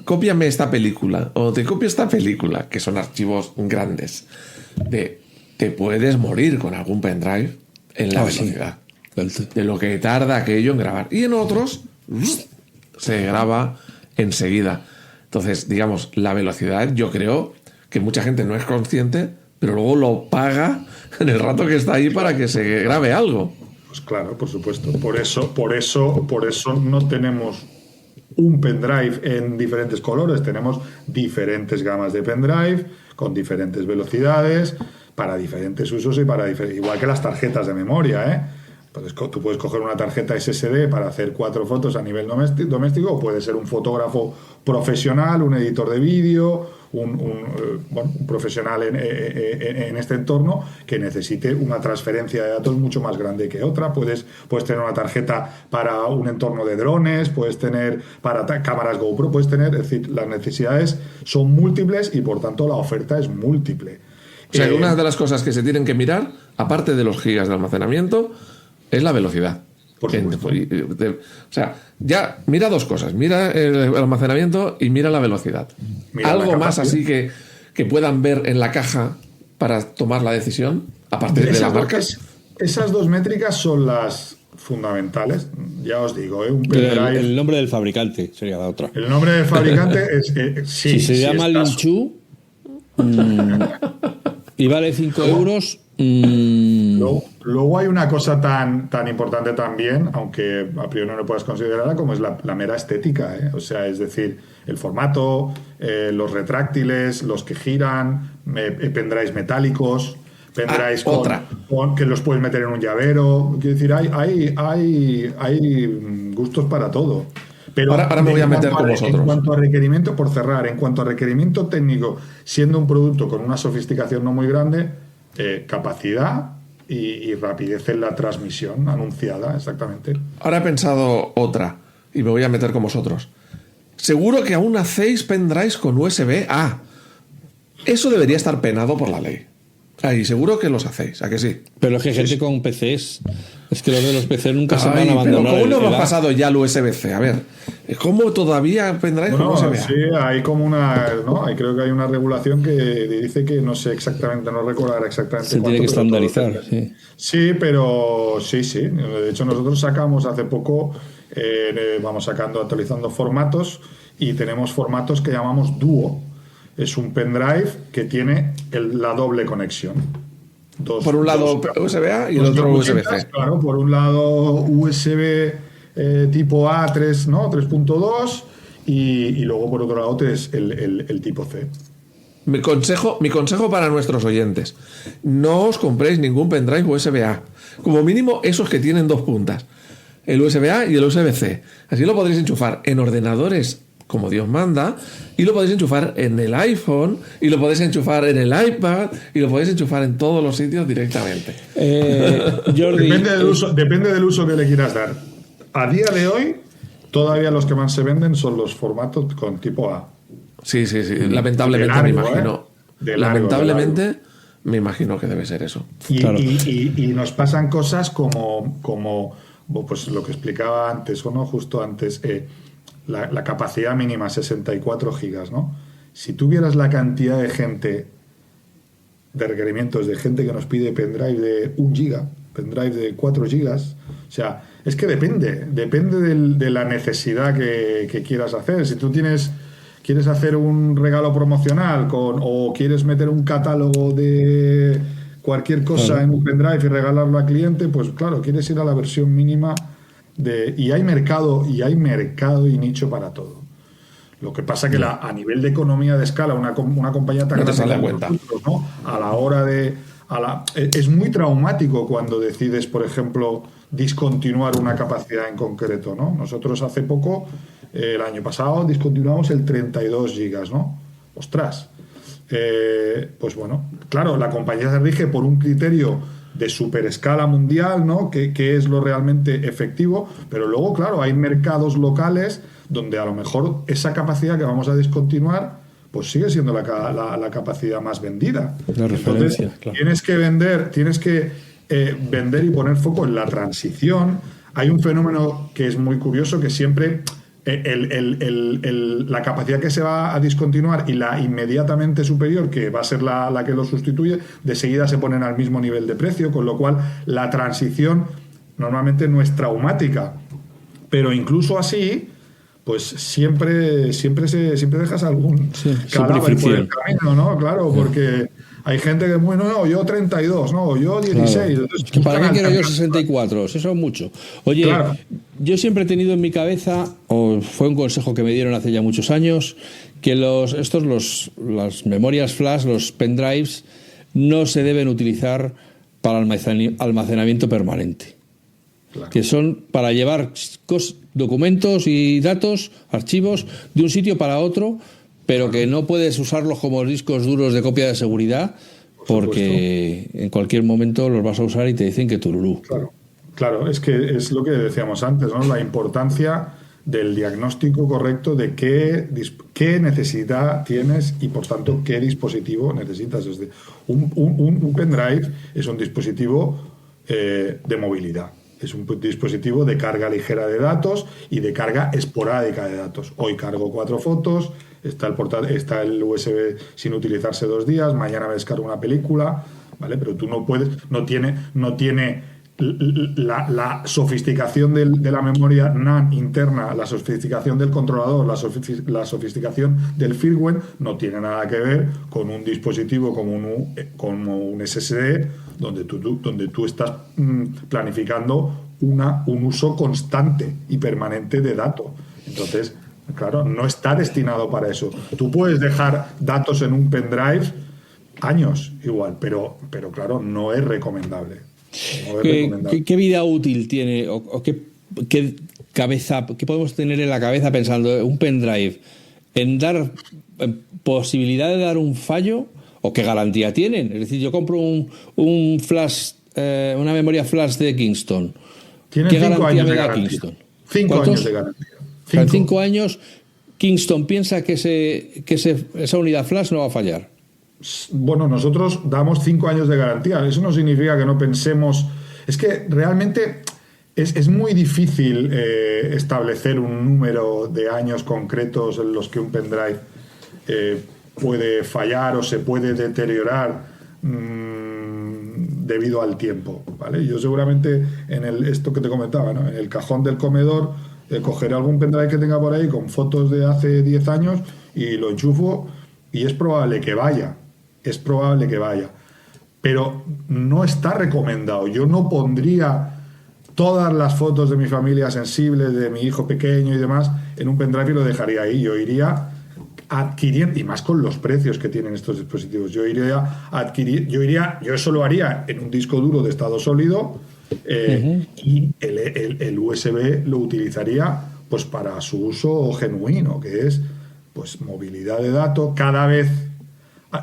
cópiame esta película o te copio esta película, que son archivos grandes, de te puedes morir con algún pendrive en la velocidad de lo que tarda aquello en grabar. Y en otros se graba enseguida. Entonces, digamos, la velocidad, yo creo que mucha gente no es consciente, pero luego lo paga en el rato que está ahí para que se grabe algo. Pues claro, por supuesto. Por eso no tenemos un pendrive en diferentes colores. Tenemos diferentes gamas de pendrive con diferentes velocidades para diferentes usos y igual que las tarjetas de memoria, ¿eh? Entonces, tú puedes coger una tarjeta SSD para hacer 4 fotos a nivel doméstico, o puede ser un fotógrafo profesional, un editor de vídeo, un profesional en este entorno que necesite una transferencia de datos mucho más grande que otra. Puedes tener una tarjeta para un entorno de drones, puedes tener para cámaras GoPro, es decir, las necesidades son múltiples y por tanto la oferta es múltiple. O sea, que una de las cosas que se tienen que mirar, aparte de los gigas de almacenamiento, es la velocidad. Por supuesto. O sea, ya mira dos cosas. Mira el almacenamiento y mira la velocidad. Mira Algo la más capacidad. así que puedan ver en la caja para tomar la decisión, aparte de las marcas. Esas dos métricas son las fundamentales. Ya os digo, un pendrive. El nombre del fabricante sería la otra. El nombre del fabricante es si se llama Linchu y vale 5 euros. Luego hay una cosa tan importante también, aunque a priori no lo puedas considerarla, como es la mera estética, ¿eh? O sea, es decir, el formato, los retráctiles, los que giran, pendrives metálicos, pendrives que los puedes meter en un llavero. Quiero decir, hay gustos para todo. Pero ahora me voy a meter con vosotros. En cuanto a requerimiento, por cerrar, en cuanto a requerimiento técnico, siendo un producto con una sofisticación no muy grande, capacidad y rapidez en la transmisión anunciada, exactamente. Ahora he pensado otra y me voy a meter con vosotros. Seguro que aún hacéis pendrives con USB-A. Eso debería estar penado por la ley. Y seguro que los hacéis, ¿a que sí? Pero es que gente con PCs. Es que los de los PCs nunca se van a abandonar. ¿Cómo no hemos pasado ya al USB-C? A ver, ¿cómo todavía pendrive con USB-A? Sí, hay como creo que hay una regulación que dice que no sé exactamente, no recordar exactamente. Se tiene que estandarizar, sí. Sí, pero sí. De hecho, nosotros sacamos hace poco, vamos actualizando formatos y tenemos formatos que llamamos Duo. Es un pendrive que tiene la doble conexión. Por un lado USB-A y el otro USB-C. Claro, por un lado USB tipo A 3.2 y luego por otro lado el tipo C. Mi consejo para nuestros oyentes: no os compréis ningún pendrive USB-A. Como mínimo esos que tienen 2 puntas, el USB-A y el USB-C. Así lo podréis enchufar en ordenadores como Dios manda, y lo podéis enchufar en el iPhone, y lo podéis enchufar en el iPad, y lo podéis enchufar en todos los sitios directamente. Jordi, depende del uso que le quieras dar. A día de hoy, todavía los que más se venden son los formatos con tipo A. Sí. Lamentablemente me imagino. Lamentablemente me imagino que debe ser eso. Y nos pasan cosas como pues lo que explicaba antes, justo antes. La capacidad mínima 64 gigas, ¿no? Si tuvieras la cantidad de gente, de requerimientos de gente que nos pide pendrive de 1 giga, pendrive de 4 gigas, o sea, es que depende de la necesidad que quieras hacer. Si tú quieres hacer un regalo promocional o quieres meter un catálogo de cualquier cosa en un pendrive y regalarlo al cliente, pues claro, quieres ir a la versión mínima y hay mercado y nicho para todo. Lo que pasa que a nivel de economía de escala, una compañía tan grande como nosotros, ¿no? A la hora es muy traumático cuando decides, por ejemplo, discontinuar una capacidad en concreto, ¿no? Nosotros hace poco, el año pasado, discontinuamos el 32 gigas, ¿no? ¡Ostras! Pues bueno, claro, la compañía se rige por un criterio de superescala mundial, ¿no? Que es lo realmente efectivo, pero luego, claro, hay mercados locales donde a lo mejor esa capacidad que vamos a discontinuar pues sigue siendo la capacidad más vendida. Entonces, claro, tienes que vender y poner foco en la transición. Hay un fenómeno que es muy curioso, que siempre la capacidad que se va a discontinuar y la inmediatamente superior, que va a ser la que lo sustituye, de seguida se ponen al mismo nivel de precio, con lo cual la transición normalmente no es traumática. Pero incluso así, pues siempre dejas algún cadáver por el camino, ¿no? Claro, porque hay gente que es muy, no, yo 32, no, yo 16. Claro. Entonces, ¿para qué quiero yo 64? Eso es mucho. Oye, claro, yo siempre he tenido en mi cabeza, o fue un consejo que me dieron hace ya muchos años, que las memorias flash, los pendrives, no se deben utilizar para almacenamiento permanente. Claro. Que son para llevar documentos y datos, archivos, de un sitio para otro, pero que no puedes usarlos como discos duros de copia de seguridad, porque en cualquier momento los vas a usar y te dicen que tururú. Claro, es que es lo que decíamos antes, ¿no? La importancia del diagnóstico correcto de qué necesidad tienes y, por tanto, qué dispositivo necesitas. Un pendrive es un dispositivo de movilidad. Es un dispositivo de carga ligera de datos y de carga esporádica de datos. Hoy cargo 4 fotos, está el USB sin utilizarse 2 días, mañana me descargo una película, ¿vale? Pero tú no tiene la sofisticación de la memoria NAND interna, la sofisticación del controlador, la sofisticación del firmware, no tiene nada que ver con un dispositivo como un SSD, donde tú estás planificando un uso constante y permanente de datos. Entonces, claro, no está destinado para eso. Tú puedes dejar datos en un pendrive años igual, pero claro, no es recomendable. ¿Qué vida útil tiene o qué podemos tener en la cabeza pensando un pendrive en dar posibilidad de dar un fallo o qué garantía tienen? Es decir, yo compro un flash, una memoria flash de Kingston. ¿Qué garantía me da Kingston? 5 años de garantía. En 5 años Kingston piensa que esa unidad flash no va a fallar. Bueno, nosotros damos 5 años de garantía. Eso no significa que no pensemos. Es que realmente es muy difícil establecer un número de años concretos en los que un pendrive puede fallar o se puede deteriorar debido al tiempo, ¿vale? Yo seguramente esto que te comentaba, ¿no? En el cajón del comedor cogeré algún pendrive que tenga por ahí con fotos de hace 10 años y lo enchufo y es probable que vaya. Pero no está recomendado. Yo no pondría todas las fotos de mi familia sensibles, de mi hijo pequeño y demás, en un pendrive y lo dejaría ahí. Yo iría adquiriendo, y más con los precios que tienen estos dispositivos, yo eso lo haría en un disco duro de estado sólido, y el USB lo utilizaría pues para su uso genuino, que es pues movilidad de datos. Cada vez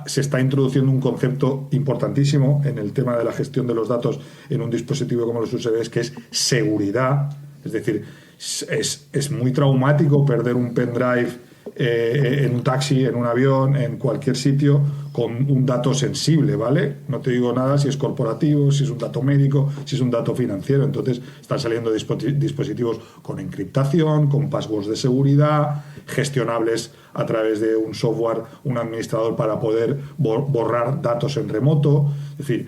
se está introduciendo un concepto importantísimo en el tema de la gestión de los datos en un dispositivo como los USBs, que es seguridad. Es decir, es muy traumático perder un pendrive en un taxi, en un avión, en cualquier sitio, con un dato sensible, ¿vale? No te digo nada si es corporativo, si es un dato médico, si es un dato financiero. Entonces están saliendo dispositivos con encriptación, con passwords de seguridad, gestionables a través de un software, un administrador para poder borrar datos en remoto. Es decir,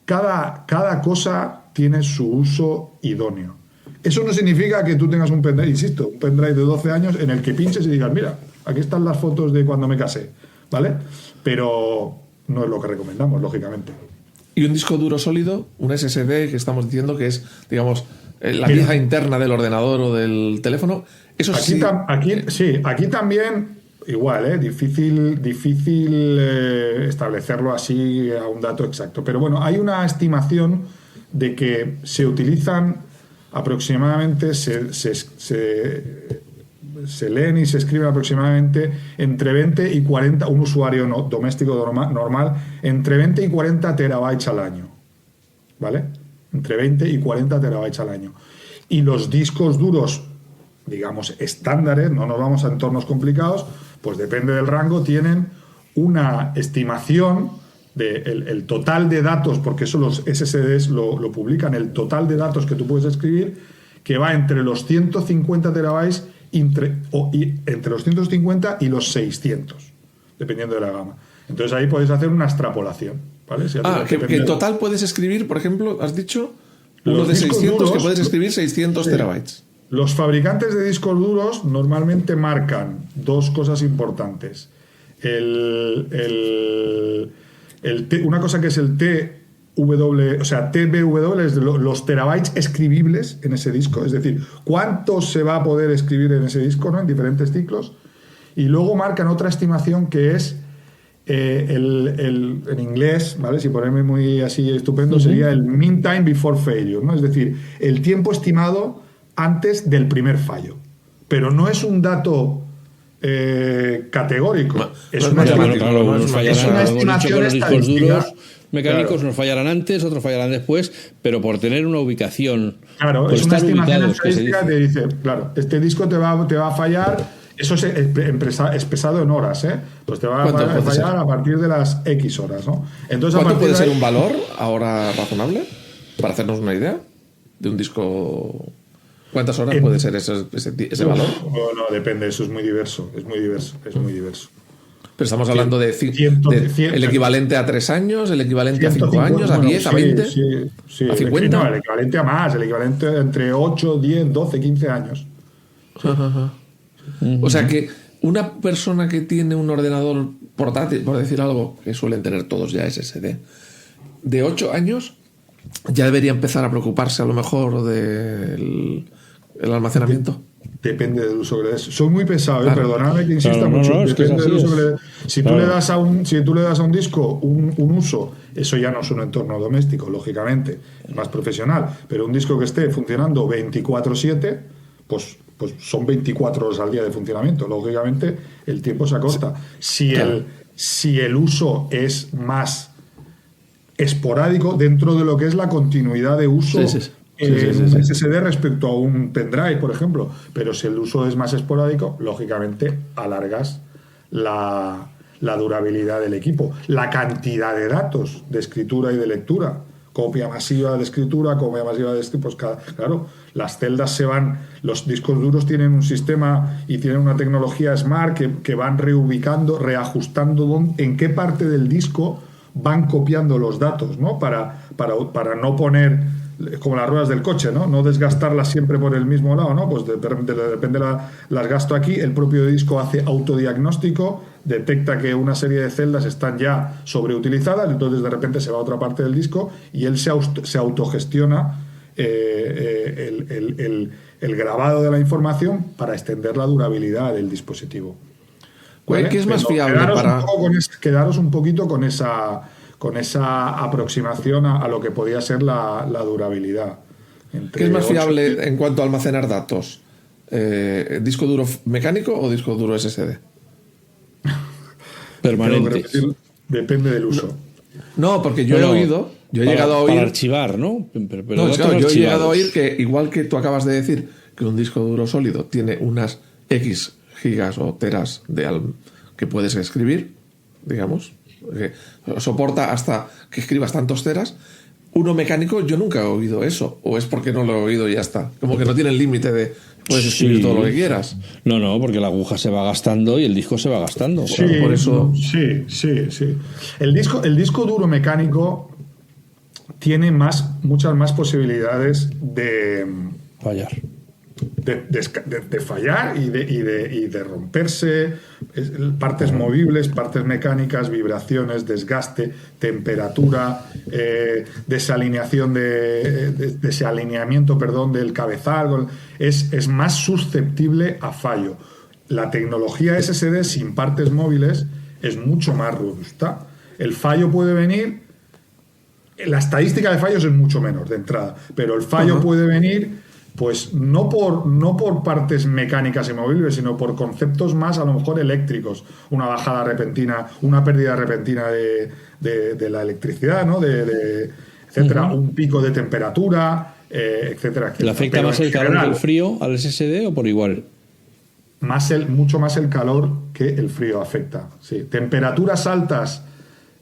cada cosa tiene su uso idóneo. Eso no significa que tú tengas un pendrive, insisto, un pendrive de 12 años en el que pinches y digas, mira, aquí están las fotos de cuando me casé, ¿vale? Pero no es lo que recomendamos, lógicamente. Y un disco duro sólido, un SSD que estamos diciendo que es, digamos, la pieza interna del ordenador o del teléfono. Eso sí. Aquí también, igual, difícil establecerlo así a un dato exacto. Pero bueno, hay una estimación de que se utilizan aproximadamente, se leen y se escriben aproximadamente entre 20 y 40, un usuario doméstico normal, entre 20 y 40 terabytes al año. ¿Vale? Entre 20 y 40 terabytes al año. Y los discos duros, digamos, estándares, no nos vamos a entornos complicados, pues depende del rango, tienen una estimación del total de datos, porque eso los SSDs lo publican, el total de datos que tú puedes escribir, que va entre los 150 terabytes entre los 150 y los 600, dependiendo de la gama. Entonces ahí podéis hacer una extrapolación, ¿vale? Si que en total puedes escribir, por ejemplo, has dicho uno de 600 duros, que puedes escribir 600 terabytes. Los fabricantes de discos duros normalmente marcan dos cosas importantes. Una cosa que es el TBW, es los terabytes escribibles en ese disco, es decir, cuánto se va a poder escribir en ese disco, ¿no? En diferentes ciclos. Y luego marcan otra estimación que es en inglés, ¿vale? Si ponerme muy así estupendo, sería el mean time before failure, ¿no? Es decir, el tiempo estimado antes del primer fallo. Pero no es un dato categórico. Es una estimación estadística. Mecánicos nos fallarán antes, otros fallarán después, pero por tener una ubicación. Claro, es una estimación estadística que dice, claro, este disco te va a fallar, eso es pesado en horas, pues te va a fallar a partir de las X horas, ¿no? Entonces, ¿cuánto puede ser un valor ahora razonable? Para hacernos una idea de un disco. ¿Cuántas horas puede ser ese valor? No, depende, eso es muy diverso. Pero estamos hablando de el equivalente a 3 años, el equivalente a 5 años, a 10, a 20, a 50. No, el equivalente a más, el equivalente entre 8, 10, 12, 15 años. O sea que una persona que tiene un ordenador portátil, por decir algo, que suelen tener todos ya SSD, de 8 años, ya debería empezar a preocuparse a lo mejor del almacenamiento. Depende del uso que le des. Soy muy pesado, perdonadme que insista mucho. Depende del uso que le des. Si tú le das a un disco un uso, eso ya no es un entorno doméstico, lógicamente, es más profesional, pero un disco que esté funcionando 24/7, pues son 24 horas al día de funcionamiento. Lógicamente, el tiempo se acorta. Si el uso es más esporádico dentro de lo que es la continuidad de uso, un SSD respecto a un pendrive, por ejemplo, pero si el uso es más esporádico, lógicamente alargas la durabilidad del equipo, la cantidad de datos de escritura y de lectura, copia masiva de escritura, copia masiva de pues claro, las celdas se van, los discos duros tienen un sistema y tienen una tecnología smart que van reubicando, reajustando en qué parte del disco van copiando los datos, ¿no? Para no poner, como las ruedas del coche, no desgastarlas siempre por el mismo lado, ¿no? Pues de repente las gasto aquí, el propio disco hace autodiagnóstico, detecta que una serie de celdas están ya sobreutilizadas, entonces de repente se va a otra parte del disco y él se autogestiona el grabado de la información para extender la durabilidad del dispositivo. ¿Cuál es más fiable quedaros un poquito con esa aproximación a lo que podía ser la durabilidad. ¿Qué es más fiable en cuanto a almacenar datos? ¿Disco duro mecánico o disco duro SSD? Permanente. Depende del uso. No, porque yo he oído, yo he llegado a oír. Para archivar, ¿no? Yo he llegado a oír que, igual que tú acabas de decir, que un disco duro sólido tiene unas X gigas o teras que puedes escribir, digamos, que soporta hasta que escribas tantos teras. Uno mecánico, yo nunca he oído eso, o es porque no lo he oído y ya está, como que no tiene el límite de puedes escribir todo lo que quieras. No, porque la aguja se va gastando y el disco se va gastando. Sí, claro, por eso. Sí. El disco duro mecánico tiene muchas más posibilidades de fallar. de fallar y de romperse, partes movibles, partes mecánicas, vibraciones, desgaste, temperatura, desalineamiento, perdón, del cabezal, es más susceptible a fallo. La tecnología SSD sin partes móviles es mucho más robusta. El fallo puede venir, la estadística de fallos es mucho menor de entrada, pero el fallo puede venir pues no por partes mecánicas y movibles, sino por conceptos más a lo mejor eléctricos, una bajada repentina, una pérdida repentina de la electricidad, ¿no? Etcétera, un pico de temperatura, etcétera, etcétera. ¿Le afecta más el calor que el frío al SSD o por igual? Mucho más el calor que el frío afecta. Sí. Temperaturas altas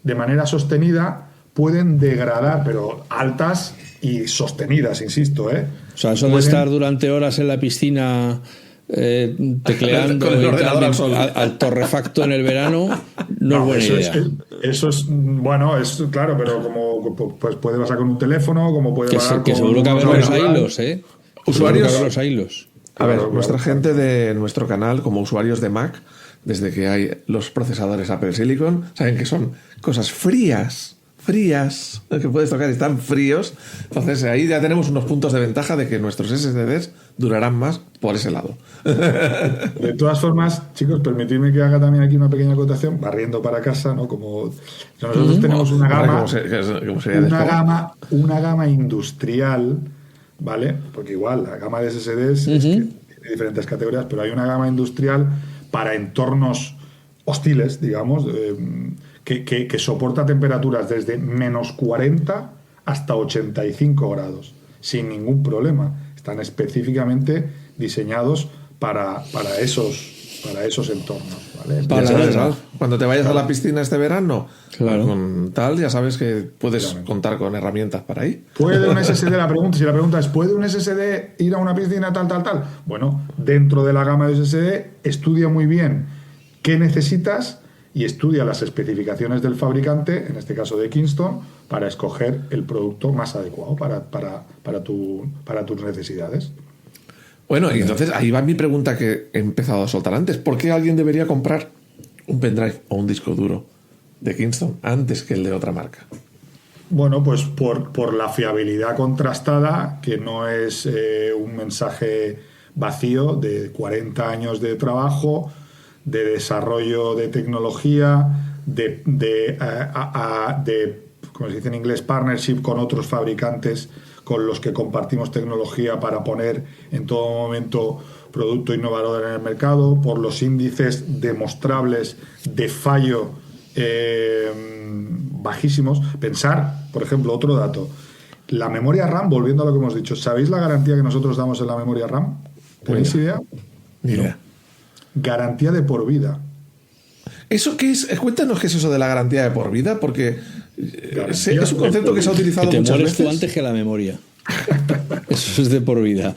de manera sostenida pueden degradar, pero altas y sostenidas, insisto, O sea, eso de estar durante horas en la piscina tecleando con el ordenador al sol. al torrefacto en el verano no es buena idea. Eso es bueno, es claro, pero como pues puede pasar con un teléfono, como puede pasar que con seguro que haber los hilos, Usuarios, los hilos. A ver, nuestra gente de nuestro canal, como usuarios de Mac, desde que hay los procesadores Apple Silicon, saben que son cosas frías, que puedes tocar y están fríos. Entonces ahí ya tenemos unos puntos de ventaja de que nuestros SSDs durarán más por ese lado. De todas formas, chicos, permitidme que haga también aquí una pequeña acotación, barriendo para casa, ¿no? Como nosotros tenemos una gama, una gama industrial, ¿vale? Porque igual la gama de SSDs es que tiene diferentes categorías, pero hay una gama industrial para entornos hostiles, digamos, que soporta temperaturas desde menos 40 hasta 85 grados, sin ningún problema. Están específicamente diseñados para esos entornos, ¿vale? Cuando te vayas a la piscina este verano, claro, con tal, ya sabes que puedes contar con herramientas para ir. ¿Puede un SSD, si la pregunta es, ¿puede un SSD ir a una piscina tal? Bueno, dentro de la gama de SSD, estudia muy bien qué necesitas y estudia las especificaciones del fabricante, en este caso de Kingston, para escoger el producto más adecuado para tus necesidades. Bueno, y entonces ahí va mi pregunta que he empezado a soltar antes. ¿Por qué alguien debería comprar un pendrive o un disco duro de Kingston antes que el de otra marca? Bueno, pues por la fiabilidad contrastada, que no es un mensaje vacío de 40 años de trabajo, de desarrollo de tecnología, de como se dice en inglés, partnership con otros fabricantes con los que compartimos tecnología para poner en todo momento producto innovador en el mercado, por los índices demostrables de fallo bajísimos. Pensar, por ejemplo, otro dato, la memoria RAM, volviendo a lo que hemos dicho, ¿sabéis la garantía que nosotros damos en la memoria RAM? ¿Tenéis idea? Mira. Garantía de por vida. ¿Eso qué es? Cuéntanos qué es eso de la garantía de por vida, porque es un concepto que se ha utilizado muchas veces. Que te mueres tú antes que la memoria. Eso es de por vida.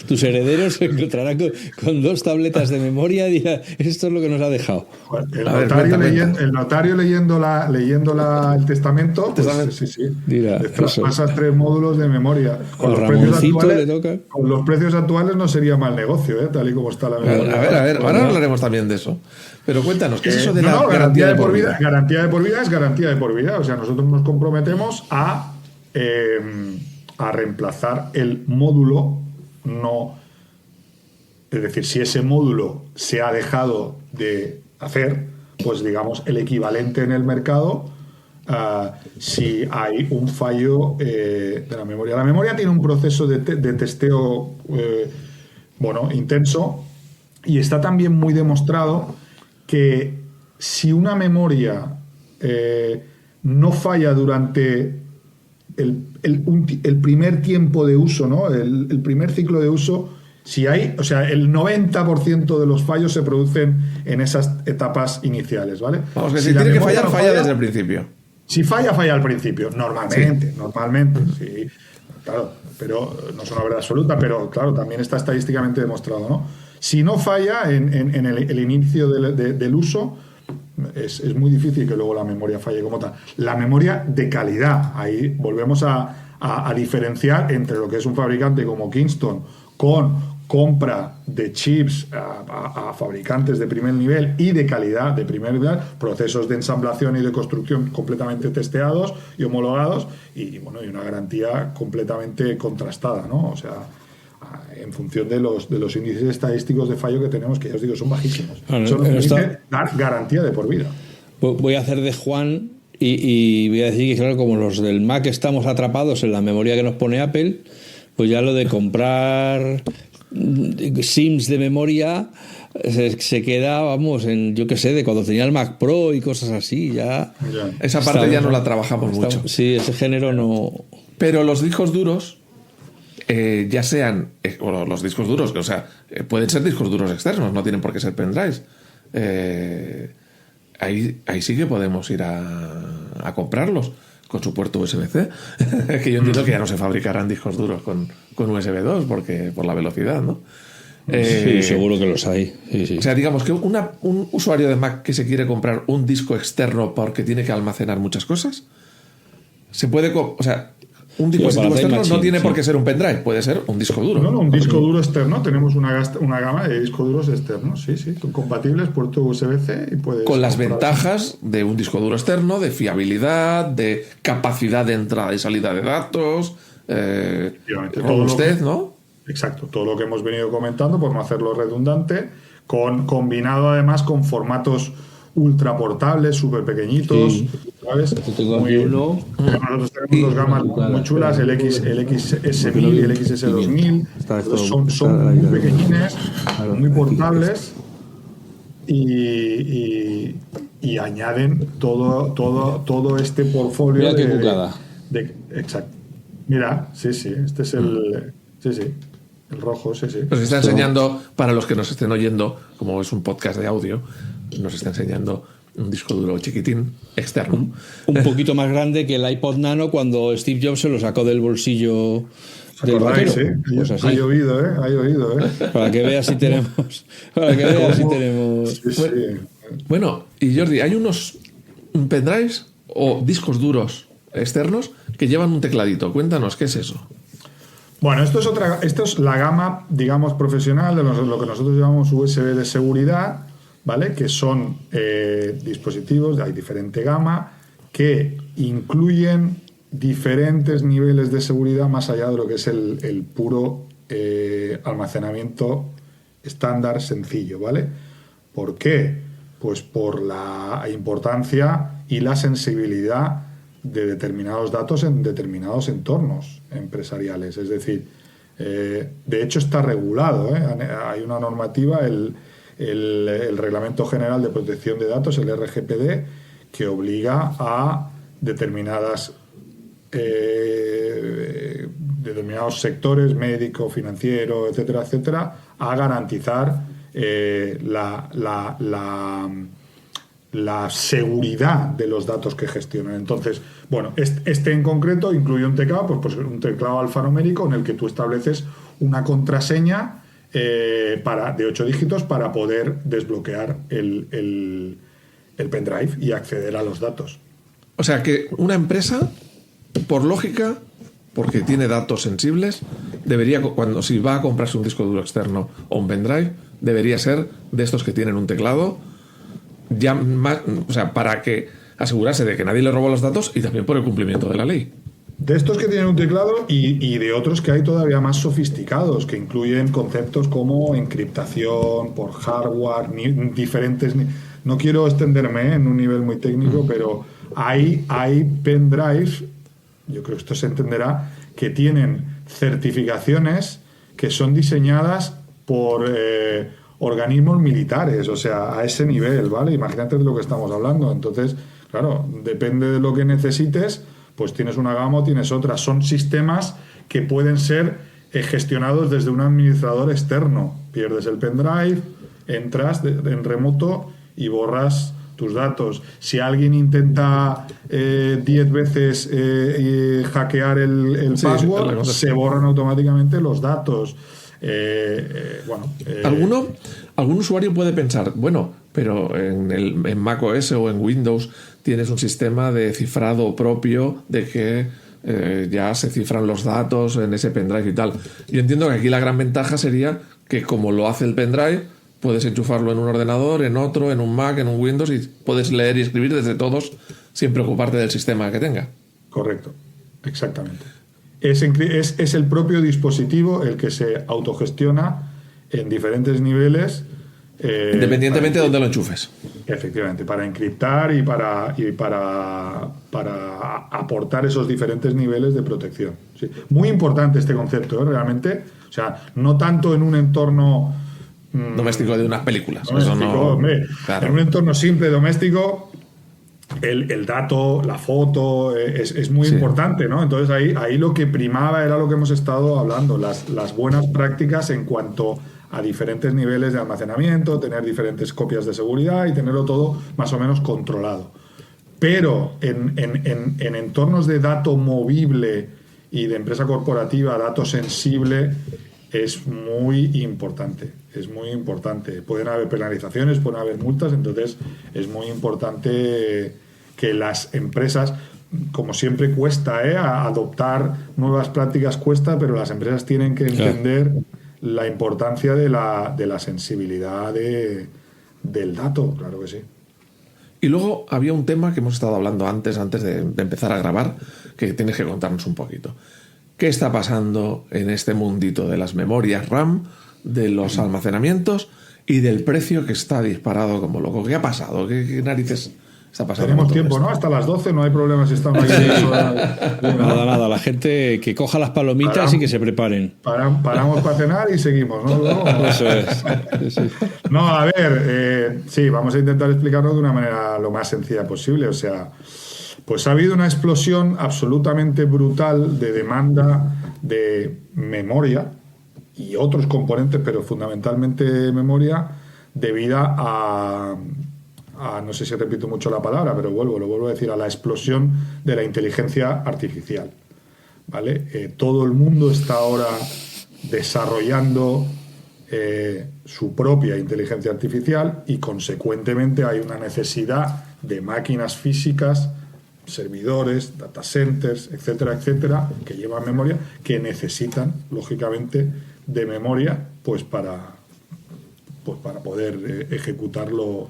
Tus herederos se encontrarán con 2 tabletas de memoria y dirán, esto es lo que nos ha dejado. El notario leyendo el testamento, pues, sí. Dirá, pasas 3 módulos de memoria. Con los precios actuales no sería mal negocio, tal y como está la memoria. A ver, ahora hablaremos también de eso. Pero cuéntanos, ¿qué es eso de la garantía de por vida? Garantía de por vida es garantía de por vida. O sea, nosotros nos comprometemos a reemplazar el módulo, es decir, si ese módulo se ha dejado de hacer, pues digamos el equivalente en el mercado, si hay un fallo de la memoria. La memoria tiene un proceso de testeo intenso, y está también muy demostrado que si una memoria no falla durante el primer tiempo de uso, ¿no? El primer ciclo de uso, si hay, o sea, el 90% de los fallos se producen en esas etapas iniciales, ¿vale? Vamos, que si tiene que fallar, falla desde el principio. Si falla al principio, normalmente, sí. Claro, pero no es una verdad absoluta, pero claro, también está estadísticamente demostrado, ¿no? Si no falla en el inicio del uso, es muy difícil que luego la memoria falle como tal. La memoria de calidad, ahí volvemos a diferenciar entre lo que es un fabricante como Kingston con compra de chips a fabricantes de primer nivel y de calidad de primer nivel, procesos de ensamblación y de construcción completamente testeados y homologados, y bueno, y una garantía completamente contrastada, ¿no? O sea, en función de los índices estadísticos de fallo que tenemos, que ya os digo, son bajísimos. Eso nos permite dar garantía de por vida. Voy a hacer de Juan y voy a decir que, claro, como los del Mac estamos atrapados en la memoria que nos pone Apple, pues ya lo de comprar SIMs de memoria se queda, vamos, en, yo qué sé, de cuando tenía el Mac Pro y cosas así, ya. Esa parte ya no la trabajamos mucho. Sí, ese género no. Pero los discos duros, ya sean, o los discos duros, o sea, pueden ser discos duros externos, no tienen por qué ser pendrives. Ahí sí que podemos ir a comprarlos con su puerto USB-C. Que yo entiendo que ya no se fabricarán discos duros con USB 2 porque por la velocidad, ¿no? Sí, seguro que los hay. Sí. O sea, digamos que un usuario de Mac que se quiere comprar un disco externo porque tiene que almacenar muchas cosas, se puede... O sea, un dispositivo externo no tiene por qué ser un pendrive, puede ser un disco duro. No, un disco duro externo. Tenemos una gama de discos duros externos, sí, compatibles, puerto USB-C y puedes... Con las ventajas de un disco duro externo, de fiabilidad, de capacidad de entrada y salida de datos, robustez, ¿no? Exacto, todo lo que hemos venido comentando, por no hacerlo redundante, combinado además con formatos ultra portables, súper pequeñitos, ¿sabes? Tengo aquí uno. Nosotros tenemos dos gamas muy chulas, el XS1000 y el XS2000. Son muy pequeñines, muy portables y añaden todo este portfolio. Mira qué cucada. Exacto. Mira, sí, este es el... Sí, el rojo, sí. Nos está enseñando, para los que nos estén oyendo, como es un podcast de audio, nos está enseñando un disco duro chiquitín externo. Un poquito más grande que el iPod Nano cuando Steve Jobs se lo sacó del bolsillo del vaquero. Pues así. Ha llovido, ¿eh? Para que veas si tenemos... Sí. Bueno, y Jordi, hay unos pendrives o discos duros externos que llevan un tecladito. Cuéntanos, ¿qué es eso? Bueno, esto es la gama, digamos, profesional de lo que nosotros llamamos USB de seguridad, ¿vale? Que son dispositivos, hay diferente gama, que incluyen diferentes niveles de seguridad más allá de lo que es el puro almacenamiento estándar sencillo, ¿vale? ¿Por qué? Pues por la importancia y la sensibilidad de determinados datos en determinados entornos empresariales. Es decir, de hecho está regulado, ¿eh? Hay una normativa, el Reglamento General de Protección de Datos, el RGPD, que obliga a determinados sectores, médico, financiero, etcétera, a garantizar la seguridad de los datos que gestionan. Entonces, bueno, este en concreto incluye un teclado, pues un teclado alfanumérico en el que tú estableces una contraseña de 8 dígitos para poder desbloquear el pendrive y acceder a los datos. O sea que una empresa, por lógica, porque tiene datos sensibles, debería, si va a comprarse un disco duro externo o un pendrive, debería ser de estos que tienen un teclado, ya más, o sea, para que asegurarse de que nadie le robó los datos y también por el cumplimiento de la ley. De estos que tienen un teclado y de otros que hay todavía más sofisticados, que incluyen conceptos como encriptación por hardware, diferentes... No quiero extenderme en un nivel muy técnico, pero hay pendrives, yo creo que esto se entenderá, que tienen certificaciones que son diseñadas por... organismos militares, o sea, a ese nivel, ¿vale? Imagínate de lo que estamos hablando. Entonces, claro, depende de lo que necesites, pues tienes una gama o tienes otra. Son sistemas que pueden ser gestionados desde un administrador externo. Pierdes el pendrive, entras en remoto y borras tus datos. Si alguien intenta 10 veces hackear el password, se borran automáticamente los datos. Algún usuario puede pensar, bueno, pero en macOS o en Windows tienes un sistema de cifrado propio de que ya se cifran los datos en ese pendrive y tal. Yo entiendo que aquí la gran ventaja sería que como lo hace el pendrive, puedes enchufarlo en un ordenador, en otro, en un Mac, en un Windows, y puedes leer y escribir desde todos sin preocuparte del sistema que tenga. Correcto, exactamente. Es el propio dispositivo el que se autogestiona en diferentes niveles. Independientemente de dónde lo enchufes. Efectivamente, para encriptar y para aportar esos diferentes niveles de protección. Sí. Muy importante este concepto, realmente. O sea, no tanto en un entorno doméstico de unas películas. Doméstico, eso no, hombre, claro. En un entorno simple doméstico, el dato, la foto, es muy importante, ¿no? Entonces ahí lo que primaba era lo que hemos estado hablando, las buenas prácticas en cuanto a diferentes niveles de almacenamiento, tener diferentes copias de seguridad y tenerlo todo más o menos controlado. Pero en entornos de dato movible y de empresa corporativa, dato sensible, es muy importante. Es muy importante. Pueden haber penalizaciones, pueden haber multas, entonces es muy importante que las empresas, como siempre cuesta, adoptar nuevas prácticas cuesta, pero las empresas tienen que entender la importancia de la sensibilidad del dato, claro que sí. Y luego había un tema que hemos estado hablando antes de empezar a grabar, que tienes que contarnos un poquito. ¿Qué está pasando en este mundito de las memorias RAM, de los almacenamientos y del precio que está disparado como loco? ¿Qué ha pasado? ¿Qué narices está pasando? Tenemos tiempo, ¿no? Hasta las 12 no hay problema si estamos aquí. Nada. La gente que coja las palomitas y que se preparen. Paramos para cenar y seguimos, ¿no? Luego, eso es. Sí. No, a ver, sí, vamos a intentar explicarlo de una manera lo más sencilla posible. O sea, pues ha habido una explosión absolutamente brutal de demanda de memoria y otros componentes, pero fundamentalmente memoria, debido a no sé si repito mucho la palabra, pero lo vuelvo a decir, a la explosión de la inteligencia artificial. ¿Vale? Todo el mundo está ahora desarrollando su propia inteligencia artificial y, consecuentemente, hay una necesidad de máquinas físicas, servidores, data centers, etcétera, que llevan memoria, que necesitan, lógicamente, de memoria pues para poder ejecutar los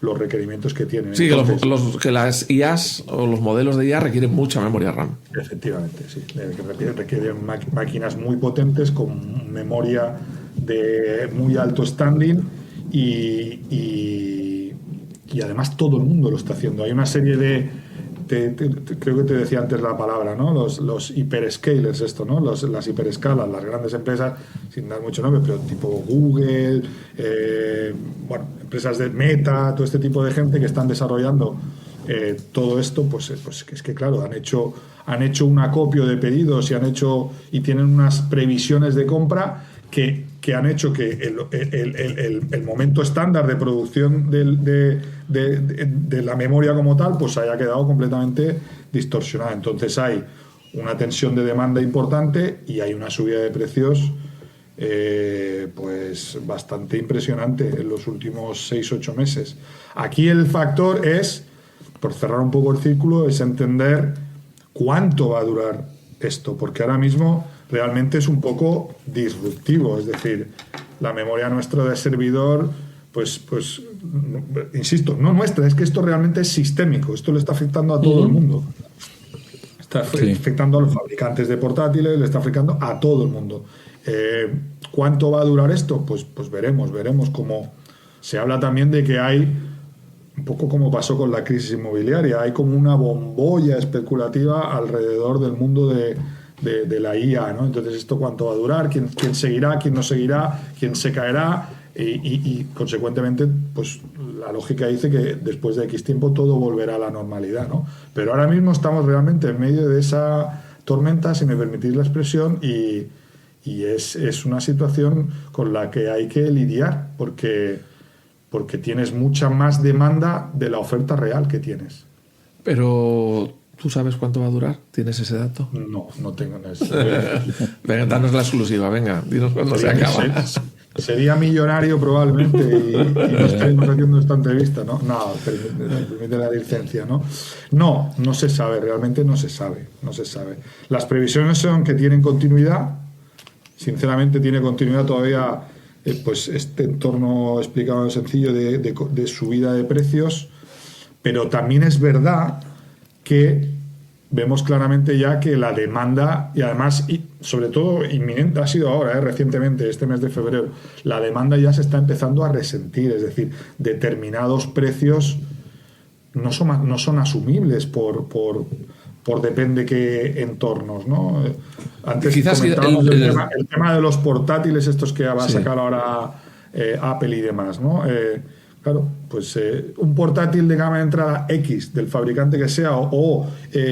requerirequimientos que tienen. Sí, entonces, que las IAs o los modelos de IA requieren mucha memoria RAM. Efectivamente, sí. Requieren máquinas muy potentes con memoria de muy alto standing y además todo el mundo lo está haciendo. Hay una serie de creo que te decía antes la palabra, ¿no? Los hyperscalers, ¿no? Las hiperescalas, las grandes empresas, sin dar mucho nombre, pero tipo Google, empresas de Meta, todo este tipo de gente que están desarrollando todo esto, pues es que claro, han hecho un acopio de pedidos y tienen unas previsiones de compra que han hecho que el momento estándar de producción de la memoria como tal pues haya quedado completamente distorsionada. Entonces hay una tensión de demanda importante y hay una subida de precios pues bastante impresionante en los últimos 6-8 meses. Aquí el factor es, por cerrar un poco el círculo, es entender cuánto va a durar esto, porque ahora mismo realmente es un poco disruptivo, es decir, la memoria nuestra de servidor, pues insisto, no nuestra, es que esto realmente es sistémico, esto le está afectando a todo el mundo. Está afectando a los fabricantes de portátiles, le está afectando a todo el mundo. ¿Cuánto va a durar esto? Pues veremos cómo se habla también de que hay, un poco como pasó con la crisis inmobiliaria, hay como una bombolla especulativa alrededor del mundo de la IA, ¿no? Entonces, ¿esto cuánto va a durar? ¿Quién seguirá? ¿Quién no seguirá? ¿Quién se caerá? Y consecuentemente, pues la lógica dice que después de X tiempo todo volverá a la normalidad, ¿no? Pero ahora mismo estamos realmente en medio de esa tormenta, si me permitís la expresión, y es una situación con la que hay que lidiar, porque tienes mucha más demanda de la oferta real que tienes. Pero ¿tú sabes cuánto va a durar? ¿Tienes ese dato? No tengo ese. Venga, danos la exclusiva, venga, dinos cuándo se acaba. Sería millonario probablemente y no estaríamos haciendo esta entrevista, ¿no? No, permite la licencia, ¿no? No se sabe, realmente no se sabe. Las previsiones son que tienen continuidad. Sinceramente tiene continuidad todavía pues este entorno explicado en sencillo de subida de precios, pero también es verdad que vemos claramente ya que la demanda, y además, y sobre todo inminente, ha sido ahora, recientemente, este mes de febrero, la demanda ya se está empezando a resentir, es decir, determinados precios no son asumibles por depende qué entornos, ¿no? Antes quizás comentábamos el tema de los portátiles estos que va a sacar ahora Apple y demás, ¿no? Claro, pues un portátil de gama de entrada X del fabricante que sea o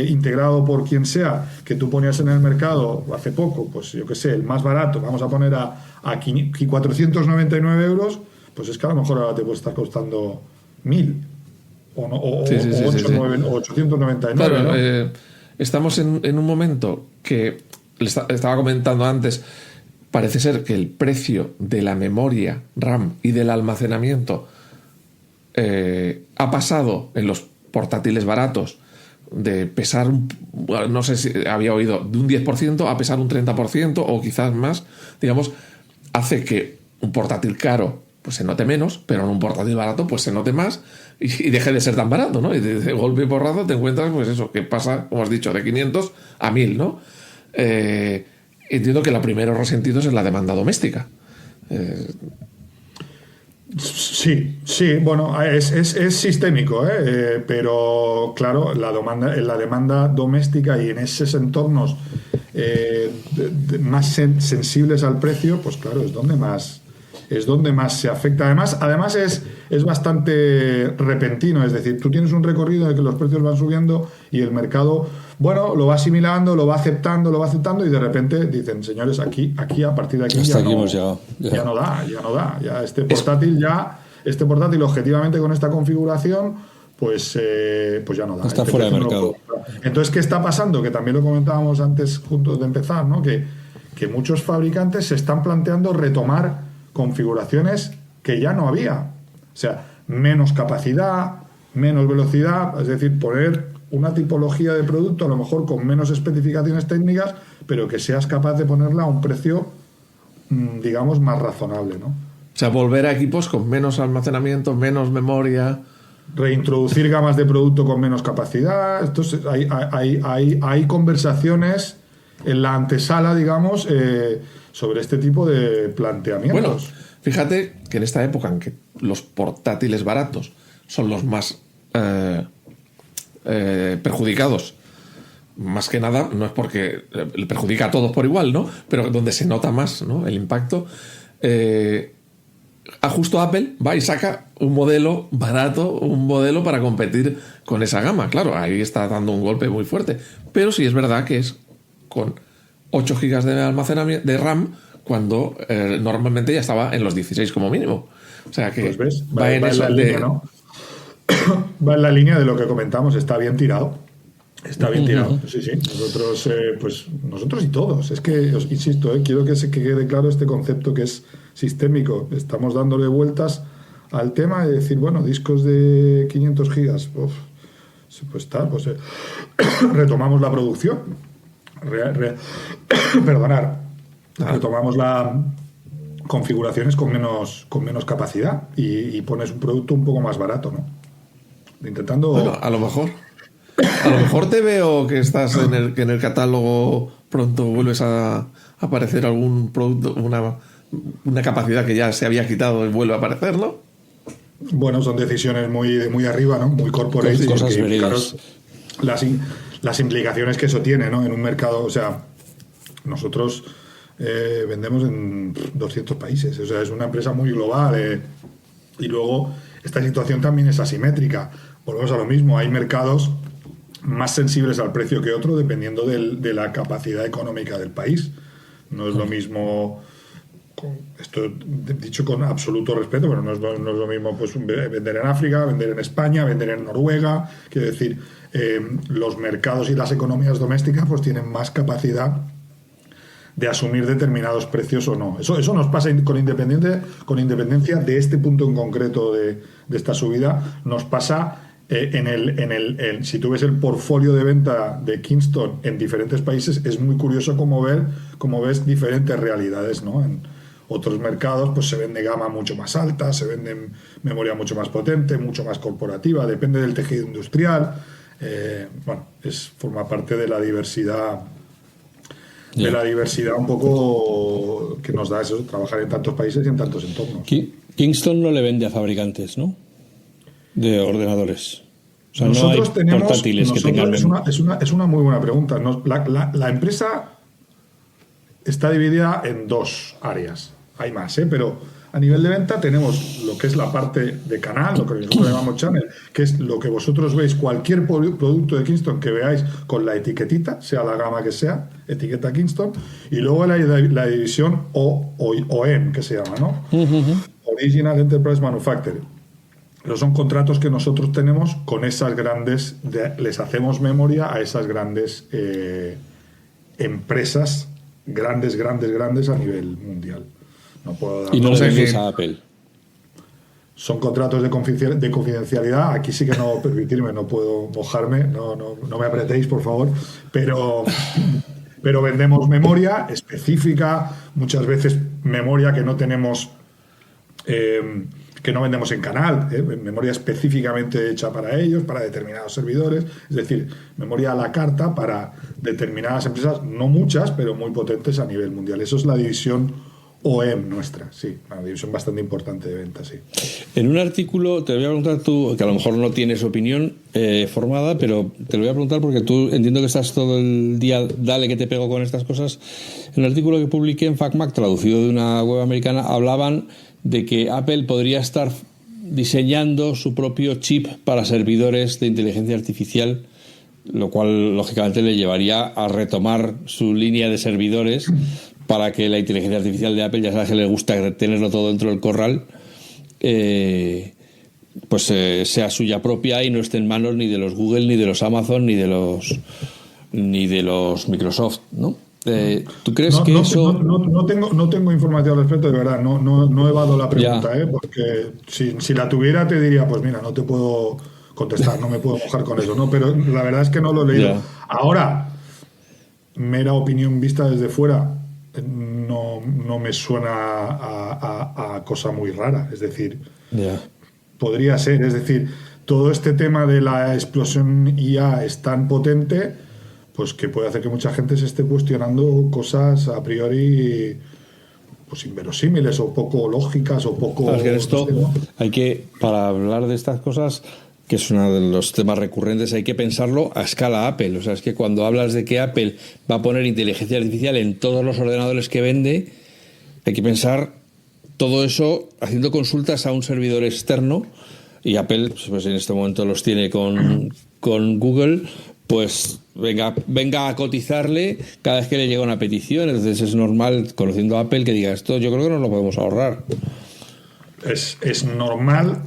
integrado por quien sea, que tú ponías en el mercado hace poco, pues yo qué sé, el más barato, vamos a poner a 499 euros, pues es que a lo mejor ahora te puede estar costando 1.000 o 899. Claro, ¿no? Estamos en un momento que estaba comentando antes, parece ser que el precio de la memoria RAM y del almacenamiento ha pasado en los portátiles baratos de pesar, no sé si había oído, de un 10% a pesar un 30% o quizás más, digamos, hace que un portátil caro pues se note menos, pero en un portátil barato pues se note más y deje de ser tan barato, ¿no? Y de golpe y porrazo te encuentras, pues eso, que pasa, como has dicho, de 500 a 1.000, ¿no? Entiendo que la primera resentidos es la demanda doméstica. Sí, bueno, es sistémico, pero claro, la demanda doméstica y en esos entornos más sensibles al precio, pues claro, es donde más se afecta. Además es bastante repentino, es decir, tú tienes un recorrido en el que los precios van subiendo y el mercado, bueno, lo va asimilando, lo va aceptando y de repente dicen, señores, aquí a partir de aquí hasta aquí hemos llegado. Ya no da. Ya este portátil objetivamente con esta configuración pues ya no da. Está fuera de mercado. Entonces, ¿qué está pasando? Que también lo comentábamos antes juntos de empezar, ¿no? Que muchos fabricantes se están planteando retomar configuraciones que ya no había. O sea, menos capacidad, menos velocidad, es decir, poner una tipología de producto a lo mejor con menos especificaciones técnicas, pero que seas capaz de ponerla a un precio, digamos, más razonable, ¿no? O sea, volver a equipos con menos almacenamiento, menos memoria. Reintroducir gamas de producto con menos capacidad. Entonces, hay conversaciones en la antesala, digamos, sobre este tipo de planteamientos. Bueno, fíjate que en esta época en que los portátiles baratos son los más perjudicados, más que nada, no es porque le perjudica a todos por igual, ¿no? Pero donde se nota más, ¿no?, el impacto. Justo Apple va y saca un modelo barato, un modelo para competir con esa gama. Claro, ahí está dando un golpe muy fuerte. Pero sí es verdad que es con 8 GB de almacenamiento de RAM cuando normalmente ya estaba en los 16 como mínimo. O sea que pues ves, va en la línea, ¿no? Va en la línea de lo que comentamos, está bien tirado. Está bien tirado, sí. Nosotros y todos. Es que, os insisto, quiero que quede claro este concepto que es sistémico. Estamos dándole vueltas al tema de decir, bueno, discos de 500 gigas, pues retomamos la producción. Retomamos las configuraciones con menos capacidad y pones un producto un poco más barato, ¿no? Intentando... Bueno, a lo mejor te veo que estás que en el catálogo pronto vuelves a aparecer algún producto, una capacidad que ya se había quitado y vuelve a aparecer, ¿no? Bueno, son decisiones muy arriba, ¿no? Muy corporate. Cosas verídicas. Claro, las implicaciones que eso tiene, ¿no? En un mercado, o sea, nosotros vendemos en 200 países, o sea, es una empresa muy global, y luego esta situación también es asimétrica. Volvemos a lo mismo, hay mercados más sensibles al precio que otro dependiendo de la capacidad económica del país. No es lo mismo, esto dicho con absoluto respeto, pero no es lo mismo pues vender en África, vender en España, vender en Noruega. Quiero decir, los mercados y las economías domésticas pues tienen más capacidad de asumir determinados precios o no. Eso nos pasa con independencia de este punto en concreto de esta subida. Nos pasa si tú ves el portfolio de venta de Kingston en diferentes países, es muy curioso cómo ves diferentes realidades, ¿no? Otros mercados pues se vende gama mucho más alta, se vende memoria mucho más potente, mucho más corporativa, depende del tejido industrial. Forma parte de la diversidad. De la diversidad un poco que nos da eso, trabajar en tantos países y en tantos entornos. Kingston no le vende a fabricantes, ¿no? De ordenadores. O sea, nosotros no hay tenemos, portátiles que tengan... Es una muy buena pregunta. La empresa está dividida en dos áreas. Hay más, pero a nivel de venta tenemos lo que es la parte de canal, lo que nosotros llamamos channel, que es lo que vosotros veis, cualquier producto de Kingston que veáis con la etiquetita, sea la gama que sea, etiqueta Kingston, y luego la división OEM, que se llama, ¿no? Original Enterprise Manufacturing. Pero son contratos que nosotros tenemos con esas grandes, les hacemos memoria a esas grandes empresas, grandes a nivel mundial. No puedo dar, y no le vendes a Apple. Son contratos de confidencialidad. Aquí sí que no permitirme, no puedo mojarme, no me apretéis, por favor. Pero vendemos memoria específica, muchas veces memoria que no tenemos, que no vendemos en canal, memoria específicamente hecha para ellos, para determinados servidores, es decir, memoria a la carta para determinadas empresas, no muchas, pero muy potentes a nivel mundial. Eso es la división OEM nuestra, sí, una división bastante importante de ventas, sí. En un artículo, te voy a preguntar tú, que a lo mejor no tienes opinión formada, pero te lo voy a preguntar porque tú entiendo que estás todo el día, dale que te pego con estas cosas. En un artículo que publiqué en FacMac, traducido de una web americana, hablaban de que Apple podría estar diseñando su propio chip para servidores de inteligencia artificial, lo cual lógicamente le llevaría a retomar su línea de servidores para que la inteligencia artificial de Apple, ya sabes que le gusta tenerlo todo dentro del corral, sea suya propia y no esté en manos ni de los Google, ni de los Amazon, ni de los Microsoft, ¿no? ¿Tú crees que eso...? No tengo información al respecto, de verdad. No evado la pregunta, porque si la tuviera te diría, pues mira, no te puedo contestar, no me puedo mojar con eso, ¿no? Pero la verdad es que no lo he leído. Ahora, mera opinión vista desde fuera, no me suena a cosa muy rara. Es decir, podría ser. Es decir, todo este tema de la explosión IA es tan potente, pues que puede hacer que mucha gente se esté cuestionando cosas a priori pues inverosímiles o poco lógicas o poco... Es que en esto hay que, para hablar de estas cosas, que es uno de los temas recurrentes, hay que pensarlo a escala Apple. O sea, es que cuando hablas de que Apple va a poner inteligencia artificial en todos los ordenadores que vende, hay que pensar todo eso haciendo consultas a un servidor externo, y Apple, pues en este momento los tiene con Google, pues venga a cotizarle cada vez que le llega una petición. Entonces es normal, conociendo a Apple, que diga esto, yo creo que nos lo podemos ahorrar. Es normal.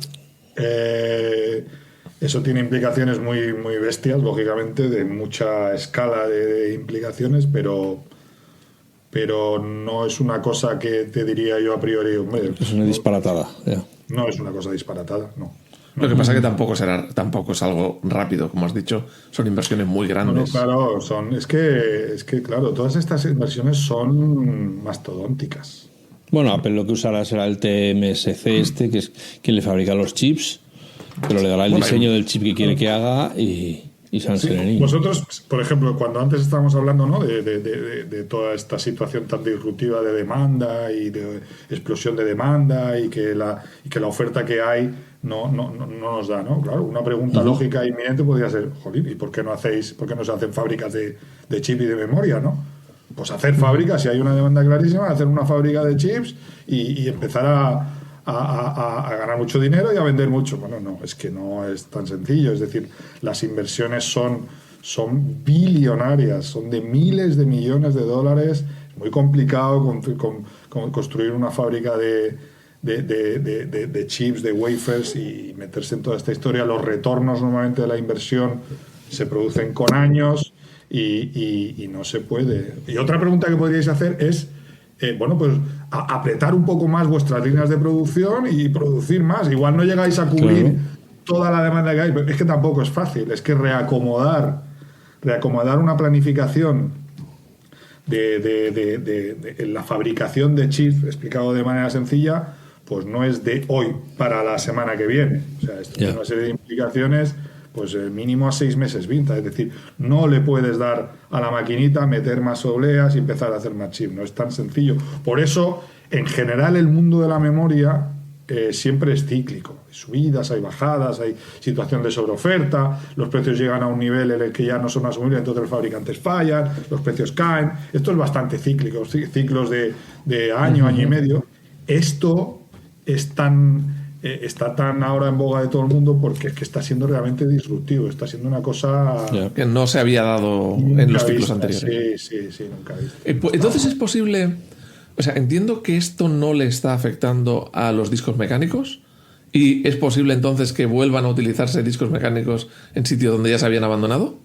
Eso tiene implicaciones muy, muy bestias, lógicamente, de mucha escala de implicaciones, pero no es una cosa que te diría yo a priori, hombre, es una disparatada. No es una cosa disparatada, no. Lo que pasa es que tampoco es algo rápido, como has dicho, son inversiones muy grandes. Claro, es que claro, todas estas inversiones son mastodónticas. Bueno, Apple lo que usará será el TMSC, que es quien le fabrica los chips, pero le dará el diseño del chip que quiere que haga y Sanserenía. Vosotros, por ejemplo, cuando antes estábamos hablando, ¿no?, de toda esta situación tan disruptiva de demanda y de explosión de demanda y que la oferta que hay no nos da, ¿no? Claro, una pregunta lógica e inminente podría ser, jolín, ¿y por qué no se hacen fábricas de chip y de memoria, no? Pues hacer fábricas, si hay una demanda clarísima, hacer una fábrica de chips y empezar a ganar mucho dinero y a vender mucho. Bueno, no, es que no es tan sencillo. Es decir, las inversiones son billonarias, son de miles de millones de dólares. Es muy complicado construir una fábrica de chips, de wafers y meterse en toda esta historia. Los retornos normalmente de la inversión se producen con años y no se puede. Y otra pregunta que podríais hacer es, pues apretar un poco más vuestras líneas de producción y producir más. Igual no llegáis a cubrir toda la demanda que hay, pero es que tampoco es fácil. Es que reacomodar una planificación la fabricación de chips, explicado de manera sencilla, pues no es de hoy para la semana que viene. O sea, esto tiene una serie de implicaciones, pues mínimo a 6 meses vista. Es decir, no le puedes dar a la maquinita, meter más obleas y empezar a hacer más chips. No es tan sencillo. Por eso, en general, el mundo de la memoria siempre es cíclico. Hay subidas, hay bajadas, hay situación de sobreoferta, los precios llegan a un nivel en el que ya no son asumibles, entonces los fabricantes fallan, los precios caen. Esto es bastante cíclico, ciclos de año y medio. Esto está tan ahora en boga de todo el mundo porque es que está siendo realmente disruptivo, está siendo una cosa que no se había dado en los ciclos anteriores. Sí, nunca he visto. Entonces es posible, o sea, entiendo que esto no le está afectando a los discos mecánicos y es posible entonces que vuelvan a utilizarse discos mecánicos en sitios donde ya se habían abandonado.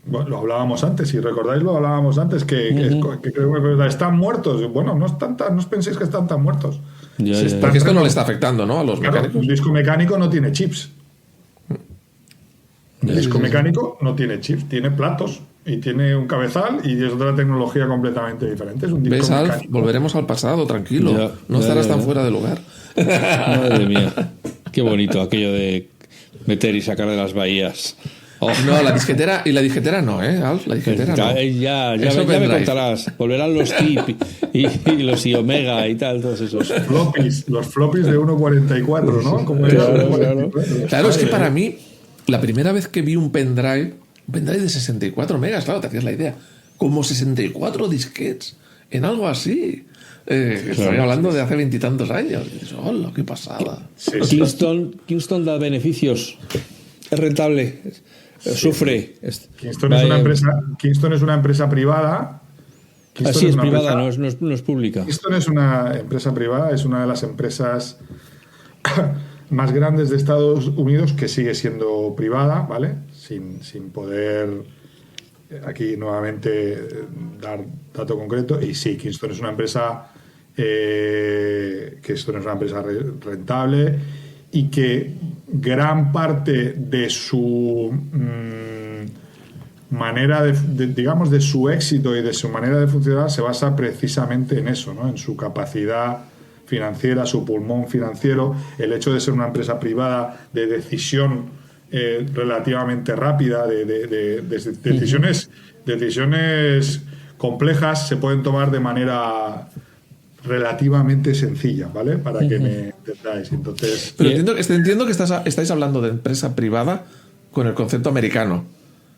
Bueno, lo hablábamos antes, si recordáis lo hablábamos antes, que están muertos. Bueno, no os penséis que están tan muertos. Porque esto no le está afectando, ¿no? A los mecánicos. Un disco mecánico no tiene chips. El disco mecánico no tiene chips, tiene platos y tiene un cabezal y es otra tecnología completamente diferente. Es un disco ¿Ves, mecánico. Alf? Volveremos al pasado, tranquilo. No estarás tan fuera de lugar. Madre mía. Qué bonito aquello de meter y sacar de las bahías. Oh. No, la disquetera no, Alf, la disquetera no. Ya me contarás. Volverán los TIP y los Omega y tal, todos esos. Los floppies de 1.44, ¿no? Como claro, es que para mí, la primera vez que vi un pendrive de 64 megas, claro, te hacías la idea, como 64 disquets en algo así. Estoy hablando de hace 20 y tantos años. Y dices, ¡hola, qué pasada! Kingston da beneficios, es rentable. Sufre. Kingston es una empresa privada. Así es privada, no es pública. Kingston es una empresa privada, es una de las empresas más grandes de Estados Unidos que sigue siendo privada, ¿vale? Sin poder aquí nuevamente dar dato concreto. Y sí, Kingston es una empresa rentable y que gran parte de su manera digamos, de su éxito y de su manera de funcionar se basa precisamente en eso, ¿no? En su capacidad financiera, su pulmón financiero, el hecho de ser una empresa privada de decisión relativamente rápida, de decisiones complejas se pueden tomar de manera relativamente sencilla, ¿vale? Para que me entendáis. Entonces, pero entiendo que estáis hablando de empresa privada con el concepto americano.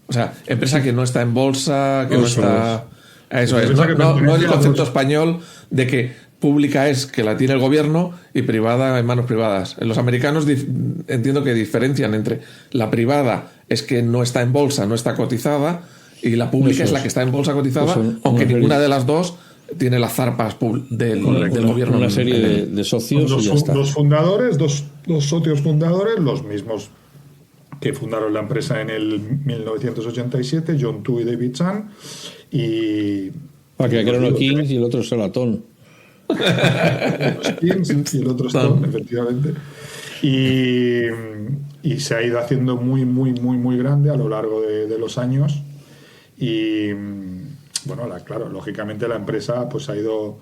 O sea, empresa que no está en bolsa, que no está... Eso es. No el concepto español de que pública es que la tiene el gobierno y privada en manos privadas. Los americanos entiendo que diferencian entre la privada es que no está en bolsa, no está cotizada, y la pública es la que está en bolsa cotizada, aunque ninguna de las dos tiene las zarpas del gobierno. Una serie de socios y ya está. Dos fundadores, dos socios fundadores, los mismos que fundaron la empresa en el 1987, John Tu y David Chan. Para que era uno Kings y el otro Salatón. Kings y el otro Stone, efectivamente. Y se ha ido haciendo muy, muy, muy, muy grande a lo largo de los años. Y bueno, claro, lógicamente la empresa pues ha ido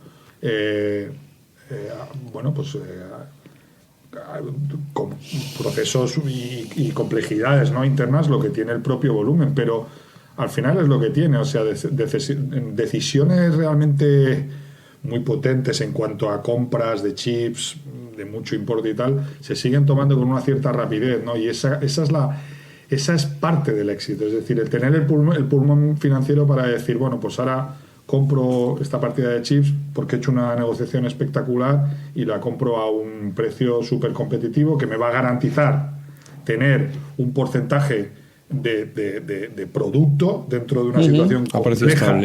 con procesos y complejidades, ¿no?, internas, lo que tiene el propio volumen, pero al final es lo que tiene, o sea, decisiones realmente muy potentes en cuanto a compras de chips de mucho importe y tal, se siguen tomando con una cierta rapidez, ¿no? Y esa es parte del éxito, es decir, el tener el pulmón financiero para decir, bueno, pues ahora compro esta partida de chips porque he hecho una negociación espectacular y la compro a un precio súper competitivo que me va a garantizar tener un porcentaje de producto dentro de una situación compleja,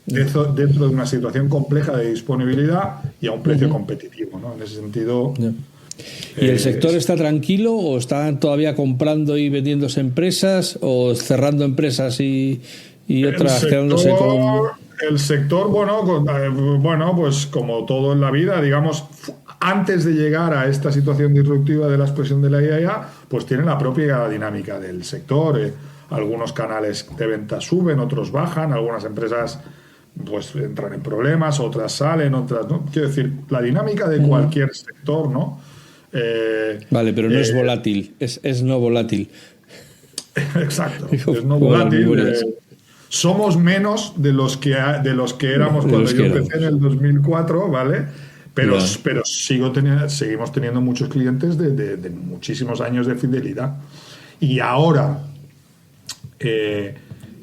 dentro de una situación compleja de disponibilidad y a un precio competitivo, ¿no? En ese sentido... ¿Y el sector está tranquilo o están todavía comprando y vendiéndose empresas o cerrando empresas y otras quedándose con...? El sector, bueno, pues como todo en la vida, digamos, antes de llegar a esta situación disruptiva de la explosión de la IA, pues tiene la propia dinámica del sector. Algunos canales de venta suben, otros bajan, algunas empresas pues entran en problemas, otras salen, otras no. Quiero decir, la dinámica de cualquier sector, ¿no? Vale, pero no es volátil, es no volátil. Exacto, es no volátil. Somos menos de los que éramos cuando yo empecé en el 2004, ¿vale? Pero seguimos teniendo muchos clientes de muchísimos años de fidelidad. Y ahora,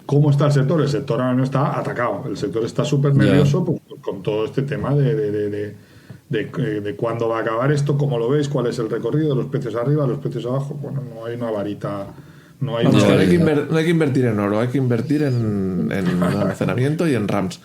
¿cómo está el sector? El sector ahora no está atacado. El sector está súper nervioso pues, con todo este tema de cuándo va a acabar esto, cómo lo veis, cuál es el recorrido, los precios arriba, los precios abajo. Bueno, no hay una varita. No hay que invertir en oro, hay que invertir en almacenamiento y en RAMs.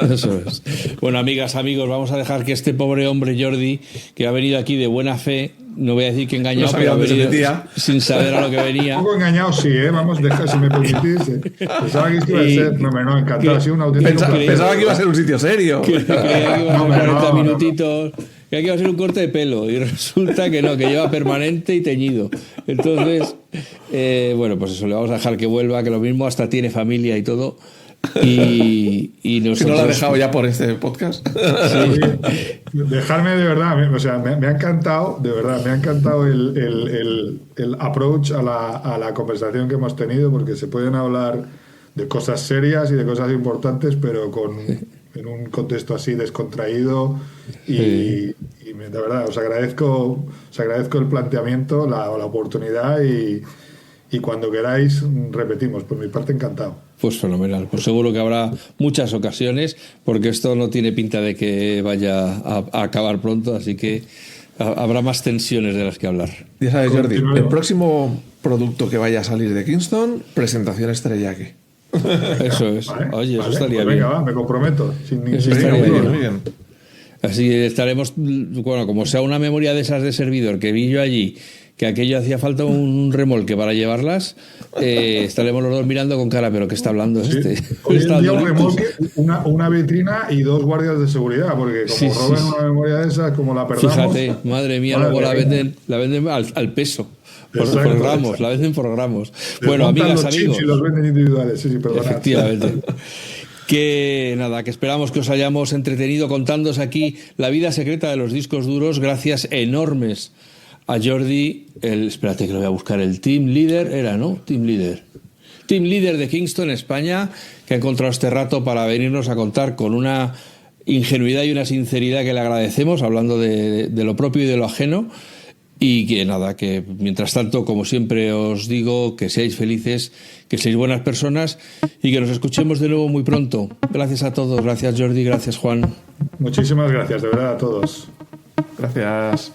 Eso es. Bueno, amigas, amigos, vamos a dejar que este pobre hombre Jordi, que ha venido aquí de buena fe, no voy a decir que engañado, pero ha venido sin saber a lo que venía. Un poco engañado, sí, vamos, si me permitís. Pensaba que esto iba a ser, no, encantado, ha sido un auténtico pensaba que iba a ser un sitio serio. Creía que iba a ser 40 minutitos. Que aquí va a ser un corte de pelo y resulta que no, que lleva permanente y teñido. Entonces, bueno, pues eso, le vamos a dejar que vuelva, que lo mismo hasta tiene familia y todo. Y nosotros... ¿Que no lo ha dejado ya por este podcast? Sí. Dejarme de verdad, o sea, me ha encantado, de verdad, me ha encantado el approach a la conversación que hemos tenido, porque se pueden hablar de cosas serias y de cosas importantes, pero en un contexto así descontraído y de verdad os agradezco el planteamiento, la oportunidad y cuando queráis repetimos. Por mi parte, encantado. Pues fenomenal, pues seguro que habrá muchas ocasiones, porque esto no tiene pinta de que vaya a acabar pronto, así que habrá más tensiones de las que hablar. Ya sabes, Jordi, el próximo producto que vaya a salir de Kingston, presentación estrella aquí. Eso es. Vale, oye, eso estaría pues bien. Venga, me comprometo. Eso estaría muy bien. Así estaremos, bueno, como sea una memoria de esas de servidor que vi yo allí, que aquello hacía falta un remolque para llevarlas, estaremos los dos mirando con cara, pero ¿qué está hablando este? Hoy en día un remolque, una vitrina y 2 guardias de seguridad, porque como roben una memoria de esas, como la perdamos... Fíjate, madre mía, luego la venden al peso. Por gramos, la venden por gramos. Bueno, amigas, amigos. Y los venden individuales, sí, perdona. Efectivamente. Que nada, que esperamos que os hayamos entretenido contándoos aquí la vida secreta de los discos duros. Gracias enormes a Jordi, espérate que lo voy a buscar, el Team Leader era, ¿no? Team Leader de Kingston, España, que ha encontrado este rato para venirnos a contar con una ingenuidad y una sinceridad que le agradecemos, hablando de lo propio y de lo ajeno. Y que nada, que mientras tanto, como siempre os digo, que seáis felices, que seáis buenas personas y que nos escuchemos de nuevo muy pronto. Gracias a todos, gracias Jordi, gracias Juan. Muchísimas gracias, de verdad, a todos. Gracias.